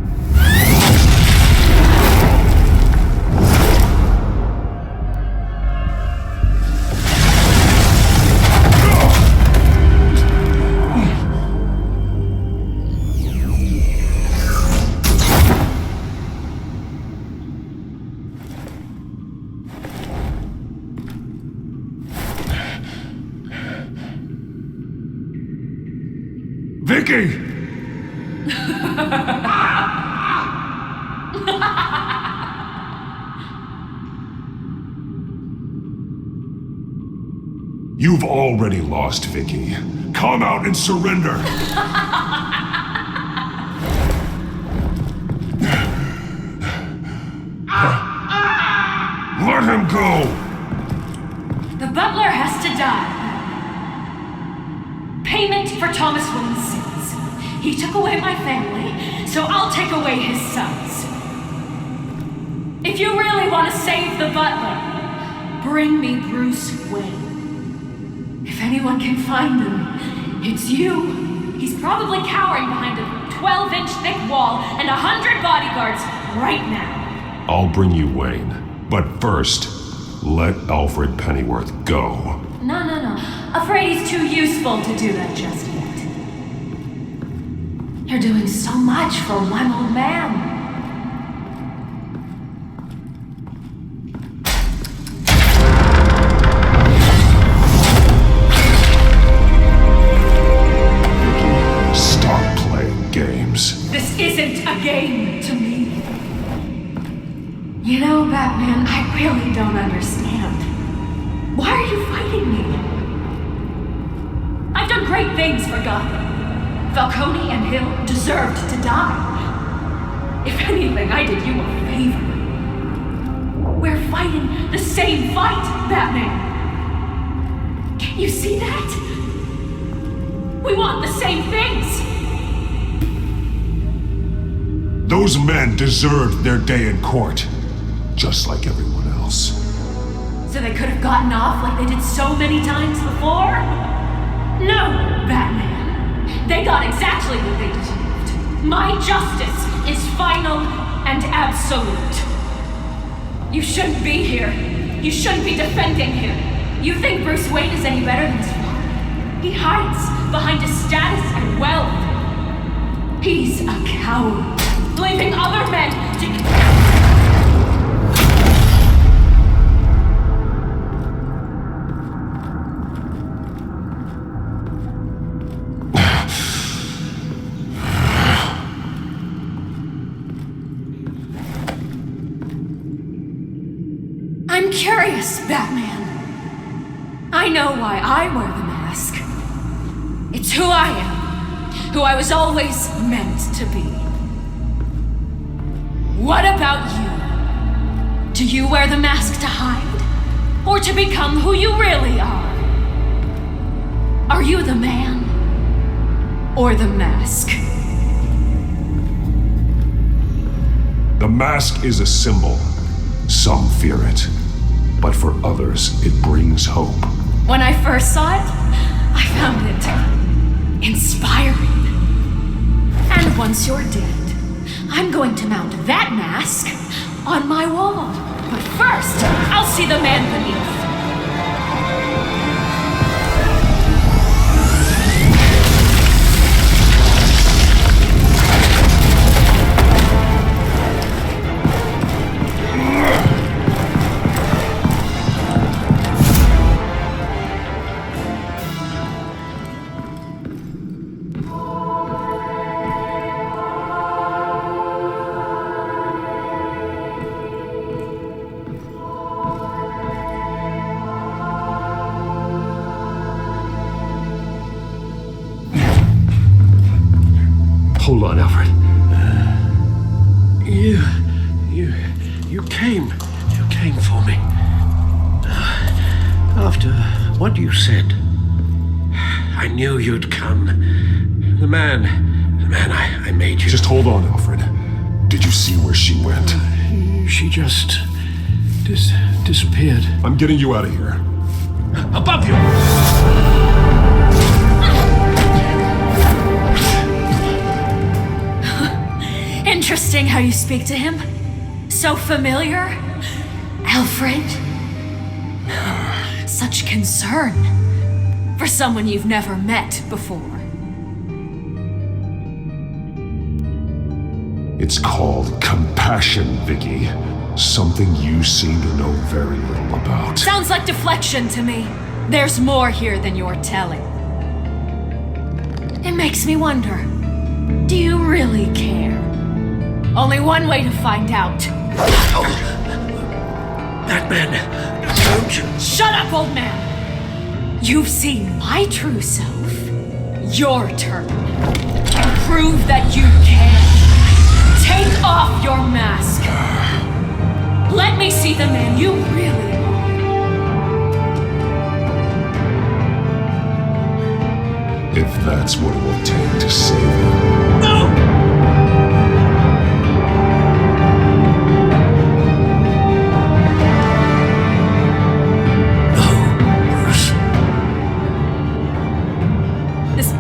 Vicky! You've already lost, Vicky. Come out and surrender! Let him go! The butler has to die. Payment for Thomas Wayne's sins. He took away my family, so I'll take away his sons. If you really want to save the butler, bring me Bruce Wayne. If anyone can find him, it's you. He's probably cowering behind a 12-inch thick wall and 100 bodyguards right now. I'll bring you Wayne. But first, let Alfred Pennyworth go. No. Afraid he's too useful to do that just yet. You're doing so much for one old man. Stop playing games. This isn't a game to me. You know, Batman, I really don't understand. Why are you fighting me? I've done great things for Gotham. Falcone and Hill deserved to die. If anything, I did you a favor. We're fighting the same fight, Batman. Can't you see that? We want the same things. Those men deserved their day in court, just like everyone else. So they could have gotten off like they did so many times before? No, Batman. They got exactly what they deserved. My justice is final and absolute. You shouldn't be here. You shouldn't be defending him. You think Bruce Wayne is any better than his father? He hides behind his status and wealth. He's a coward, leaving other men to... I'm curious, Batman. I know why I wear the mask. It's who I am, who I was always meant to be. What about you? Do you wear the mask to hide, or to become who you really are? Are you the man, or the mask? The mask is a symbol. Some fear it, but for others, it brings hope. When I first saw it, I found it inspiring. And once you're dead, I'm going to mount that mask on my wall. But first, I'll see the man beneath. You came for me. After what you said, I knew you'd come. The man I made you. Just hold on, Alfred. Did you see where she went? She just disappeared. I'm getting you out of here. Above you! Interesting how you speak to him. So familiar. Alfred. Such concern for someone you've never met before. It's called compassion, Vicky. Something you seem to know very little about. Sounds like deflection to me. There's more here than you're telling. It makes me wonder, do you really care? Only one way to find out. That man, don't you? Shut up, old man! You've seen my true self. Your turn. Prove that you care. Take off your mask. Let me see the man you really are. If that's what it will take to save him. No!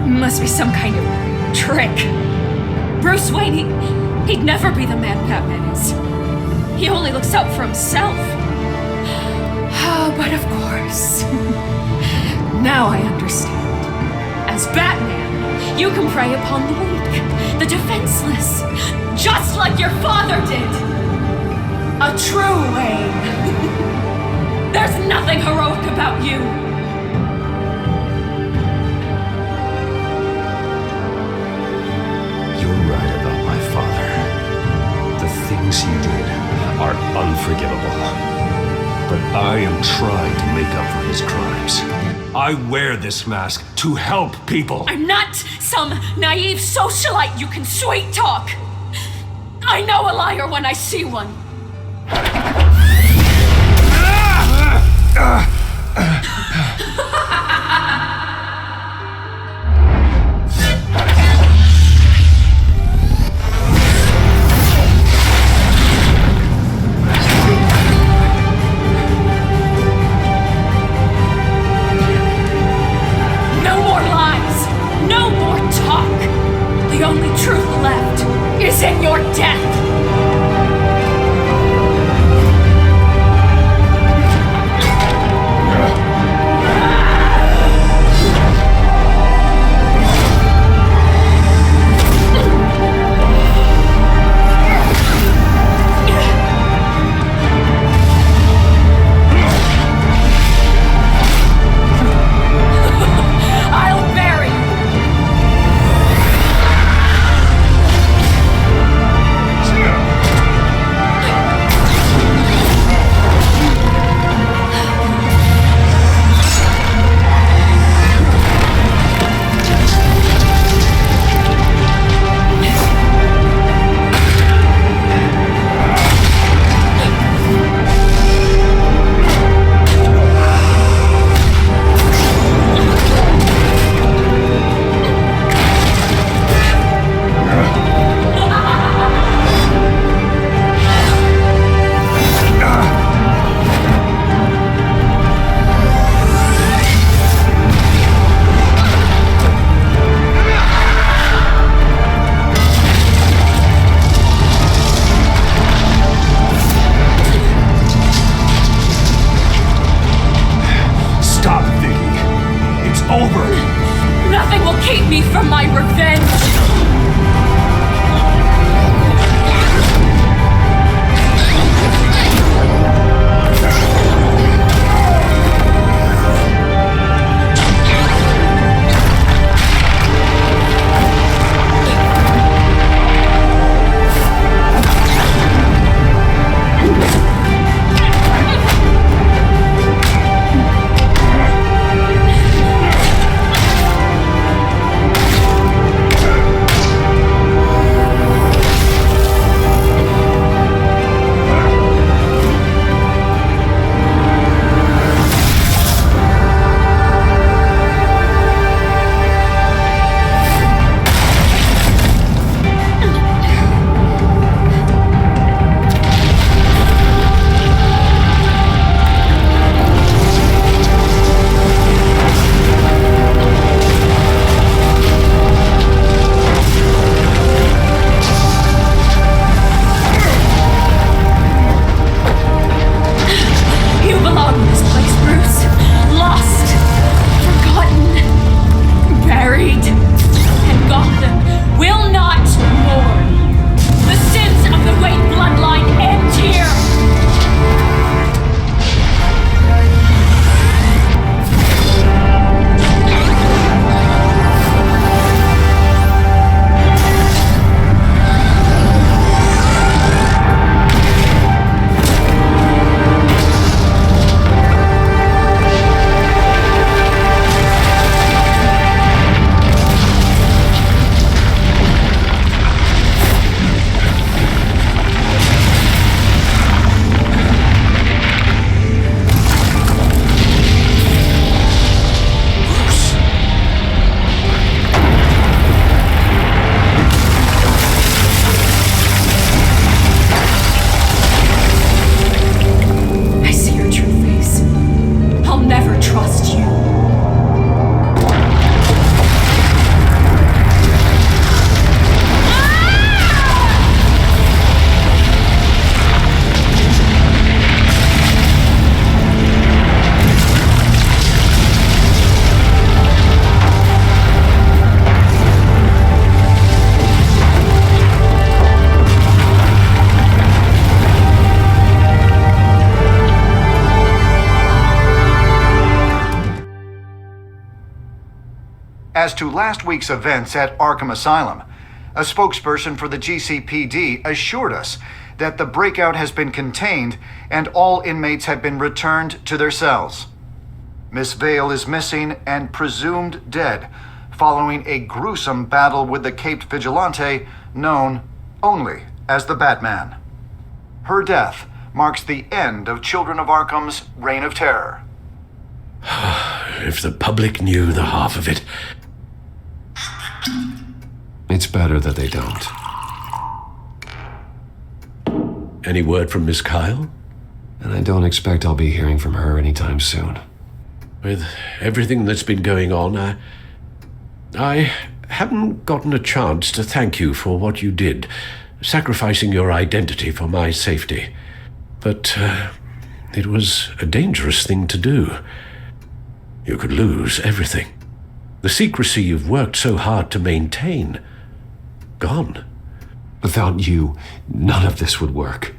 Must be some kind of trick. Bruce Wayne, he'd never be the man Batman is. He only looks out for himself. But of course. Now I understand. As Batman, you can prey upon the weak, the defenseless, just like your father did. A true Wayne. There's nothing heroic about you. Things he did are unforgivable. But I am trying to make up for his crimes. I wear this mask to help people. I'm not some naive socialite you can sweet talk. I know a liar when I see one. The only truth left is in your death! As to last week's events at Arkham Asylum, a spokesperson for the GCPD assured us that the breakout has been contained and all inmates have been returned to their cells. Miss Vale is missing and presumed dead following a gruesome battle with the caped vigilante known only as the Batman. Her death marks the end of Children of Arkham's reign of terror. If the public knew the half of it. It's better that they don't. Any word from Miss Kyle? And I don't expect I'll be hearing from her anytime soon. With everything that's been going on, I haven't gotten a chance to thank you for what you did, sacrificing your identity for my safety. But it was a dangerous thing to do. You could lose everything. The secrecy you've worked so hard to maintain. Gone. Without you, none of this would work.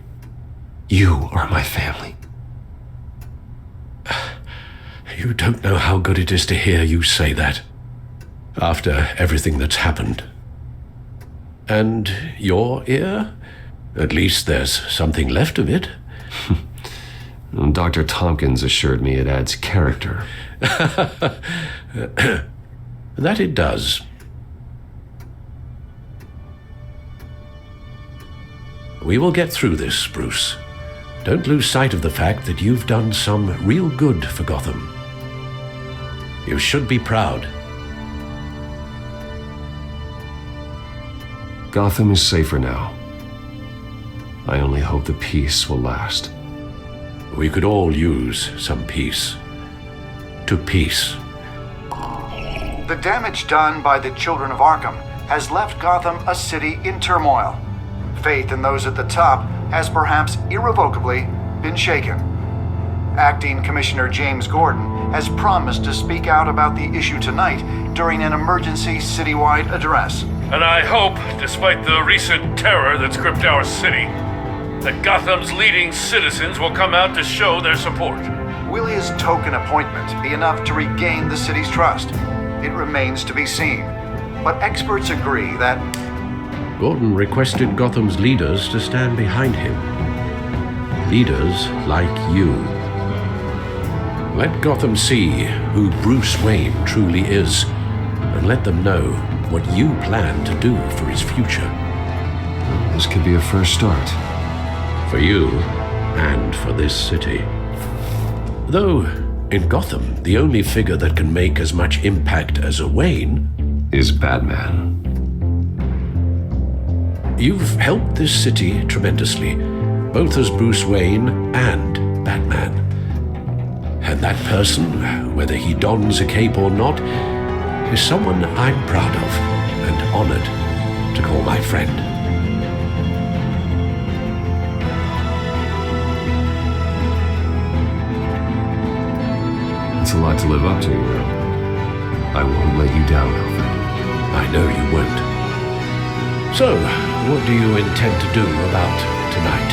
You are my family. You don't know how good it is to hear you say that. After everything that's happened. And your ear? At least there's something left of it. Dr. Tompkins assured me it adds character. That it does. We will get through this, Bruce. Don't lose sight of the fact that you've done some real good for Gotham. You should be proud. Gotham is safer now. I only hope the peace will last. We could all use some peace. To peace. The damage done by the Children of Arkham has left Gotham a city in turmoil. Faith in those at the top has perhaps irrevocably been shaken. Acting Commissioner James Gordon has promised to speak out about the issue tonight during an emergency citywide address. And I hope, despite the recent terror that's gripped our city, that Gotham's leading citizens will come out to show their support. Will his token appointment be enough to regain the city's trust? It remains to be seen. But experts agree that Gordon requested Gotham's leaders to stand behind him. Leaders like you. Let Gotham see who Bruce Wayne truly is, and let them know what you plan to do for his future. This could be a first start. For you, and for this city. Though, in Gotham, the only figure that can make as much impact as a Wayne is Batman. You've helped this city tremendously, both as Bruce Wayne and Batman. And that person, whether he dons a cape or not, is someone I'm proud of and honored to call my friend. It's a lot to live up to, you know. I won't let you down, Alfred. I know you won't. So, what do you intend to do about tonight?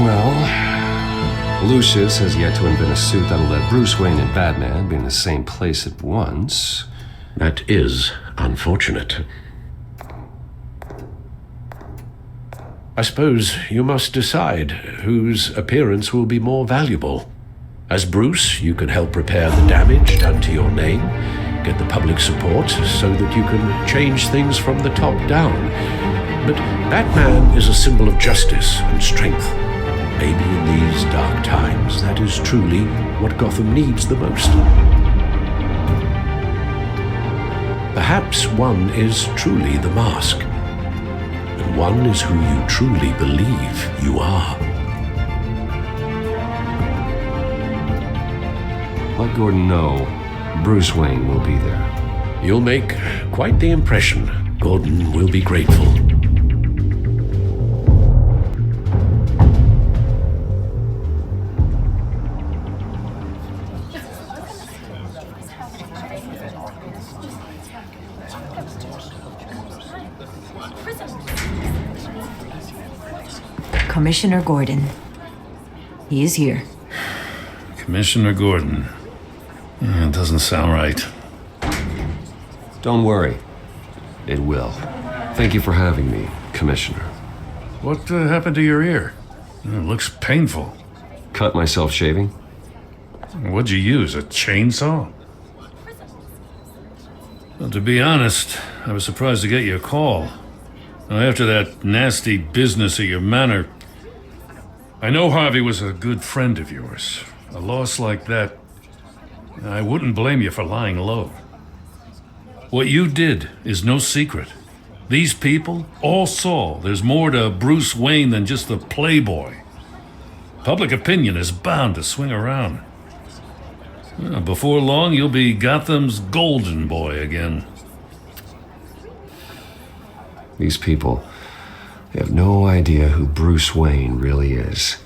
Well, Lucius has yet to invent a suit that'll let Bruce Wayne and Batman be in the same place at once. That is unfortunate. I suppose you must decide whose appearance will be more valuable. As Bruce, you can help repair the damage done to your name, get the public support so that you can change things from the top down. But Batman is a symbol of justice and strength. Maybe in these dark times, that is truly what Gotham needs the most. Perhaps one is truly the mask, and one is who you truly believe you are. Let Gordon know Bruce Wayne will be there. You'll make quite the impression. Gordon will be grateful. Commissioner Gordon. He is here. Commissioner Gordon. It doesn't sound right. Don't worry. It will. Thank you for having me, Commissioner. What happened to your ear? It looks painful. Cut myself shaving? What'd you use, a chainsaw? Well, to be honest, I was surprised to get your call. After that nasty business of your manor, I know Harvey was a good friend of yours. A loss like that, I wouldn't blame you for lying low. What you did is no secret. These people all saw there's more to Bruce Wayne than just the playboy. Public opinion is bound to swing around. Before long, you'll be Gotham's golden boy again. These people, they have no idea who Bruce Wayne really is.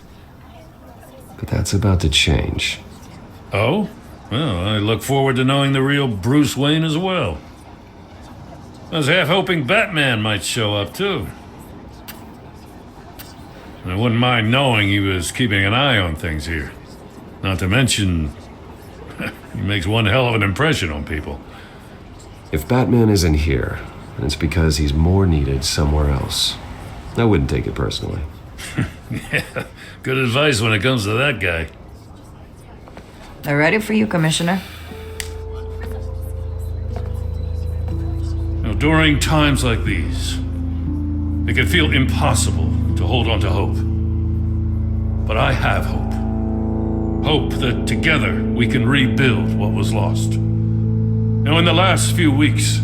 But that's about to change. Oh? Well, I look forward to knowing the real Bruce Wayne as well. I was half hoping Batman might show up, too. I wouldn't mind knowing he was keeping an eye on things here. Not to mention, he makes one hell of an impression on people. If Batman isn't here, it's because he's more needed somewhere else. I wouldn't take it personally. Yeah, good advice when it comes to that guy. They're ready for you, Commissioner. Now, during times like these, it can feel impossible to hold on to hope. But I have hope. Hope that together we can rebuild what was lost. Now, in the last few weeks,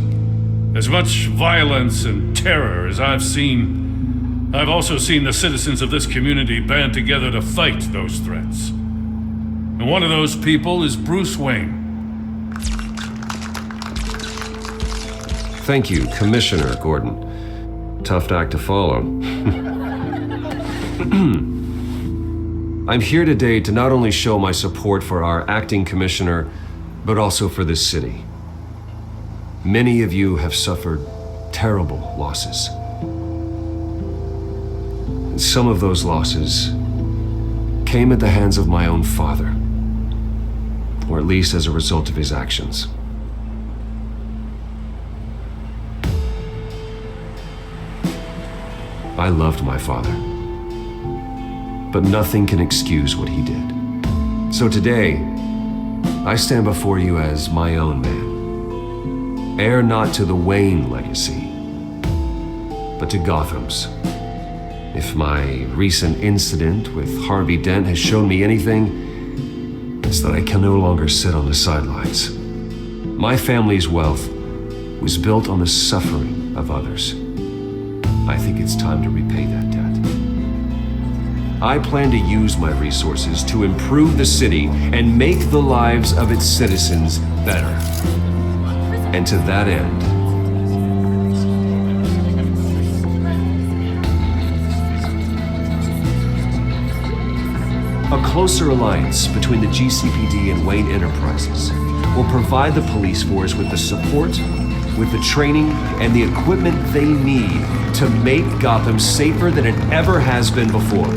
as much violence and terror as I've seen, I've also seen the citizens of this community band together to fight those threats. And one of those people is Bruce Wayne. Thank you, Commissioner Gordon. Tough act to follow. I'm here today to not only show my support for our acting commissioner, but also for this city. Many of you have suffered terrible losses. And some of those losses came at the hands of my own father, or at least as a result of his actions. I loved my father, but nothing can excuse what he did. So today, I stand before you as my own man. Heir not to the Wayne legacy, but to Gotham's. If my recent incident with Harvey Dent has shown me anything, it's that I can no longer sit on the sidelines. My family's wealth was built on the suffering of others. I think it's time to repay that debt. I plan to use my resources to improve the city and make the lives of its citizens better. And to that end, a closer alliance between the GCPD and Wayne Enterprises will provide the police force with the support, with the training, and the equipment they need to make Gotham safer than it ever has been before.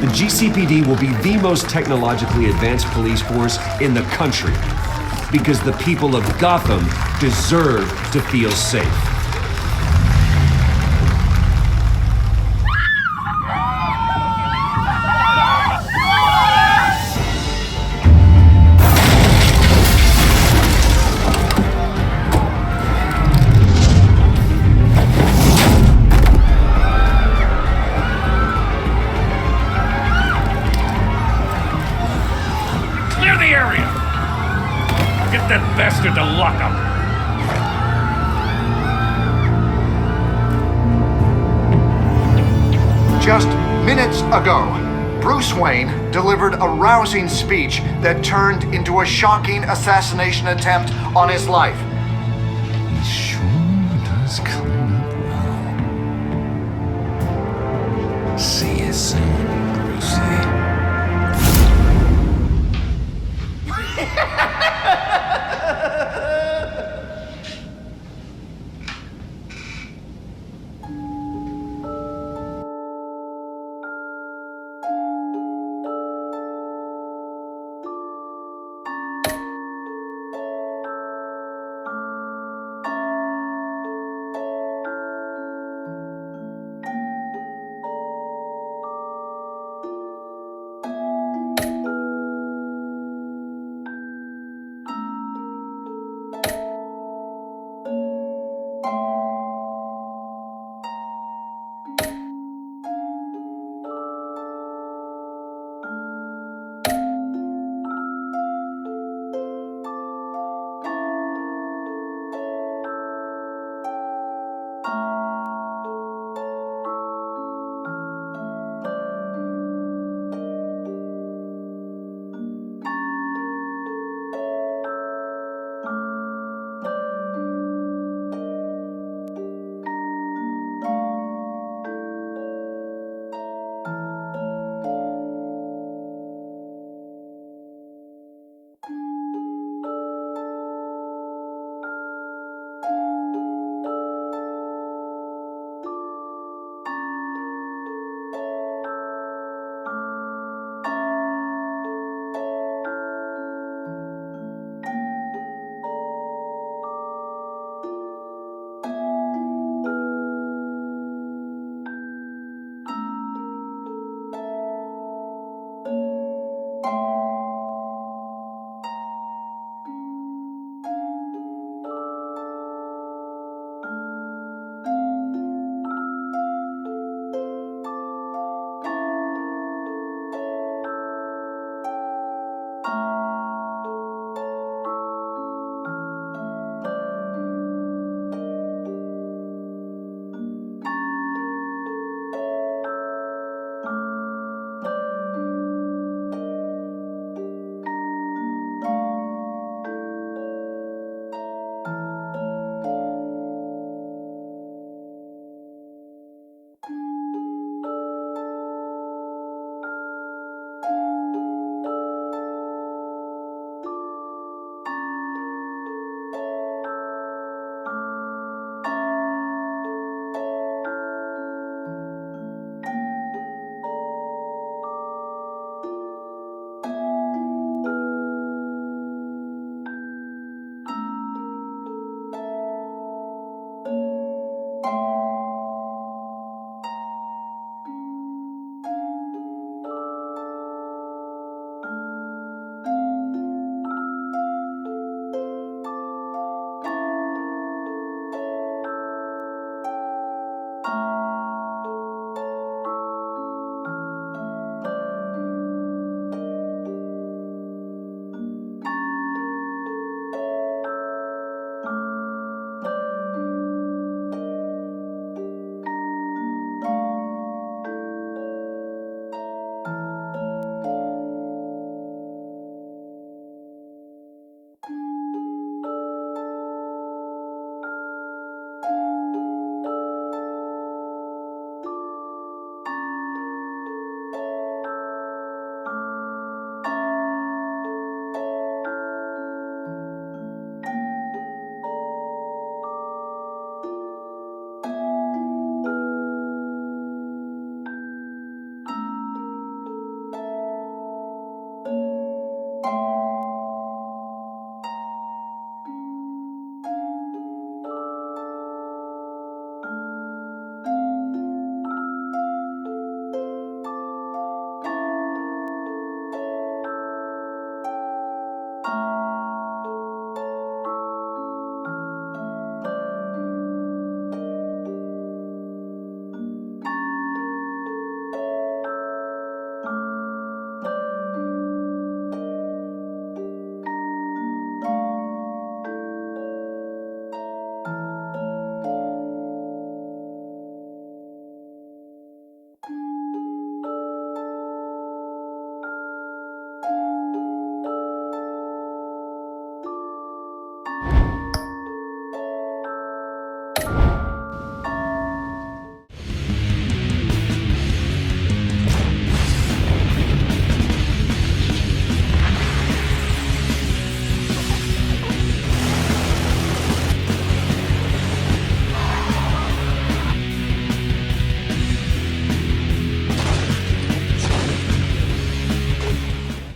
The GCPD will be the most technologically advanced police force in the country, because the people of Gotham deserve to feel safe. Clear the area! Get that bastard to lock up! Just minutes ago, Bruce Wayne delivered a rousing speech that turned into a shocking assassination attempt on his life. He sure does clean up well. See you soon.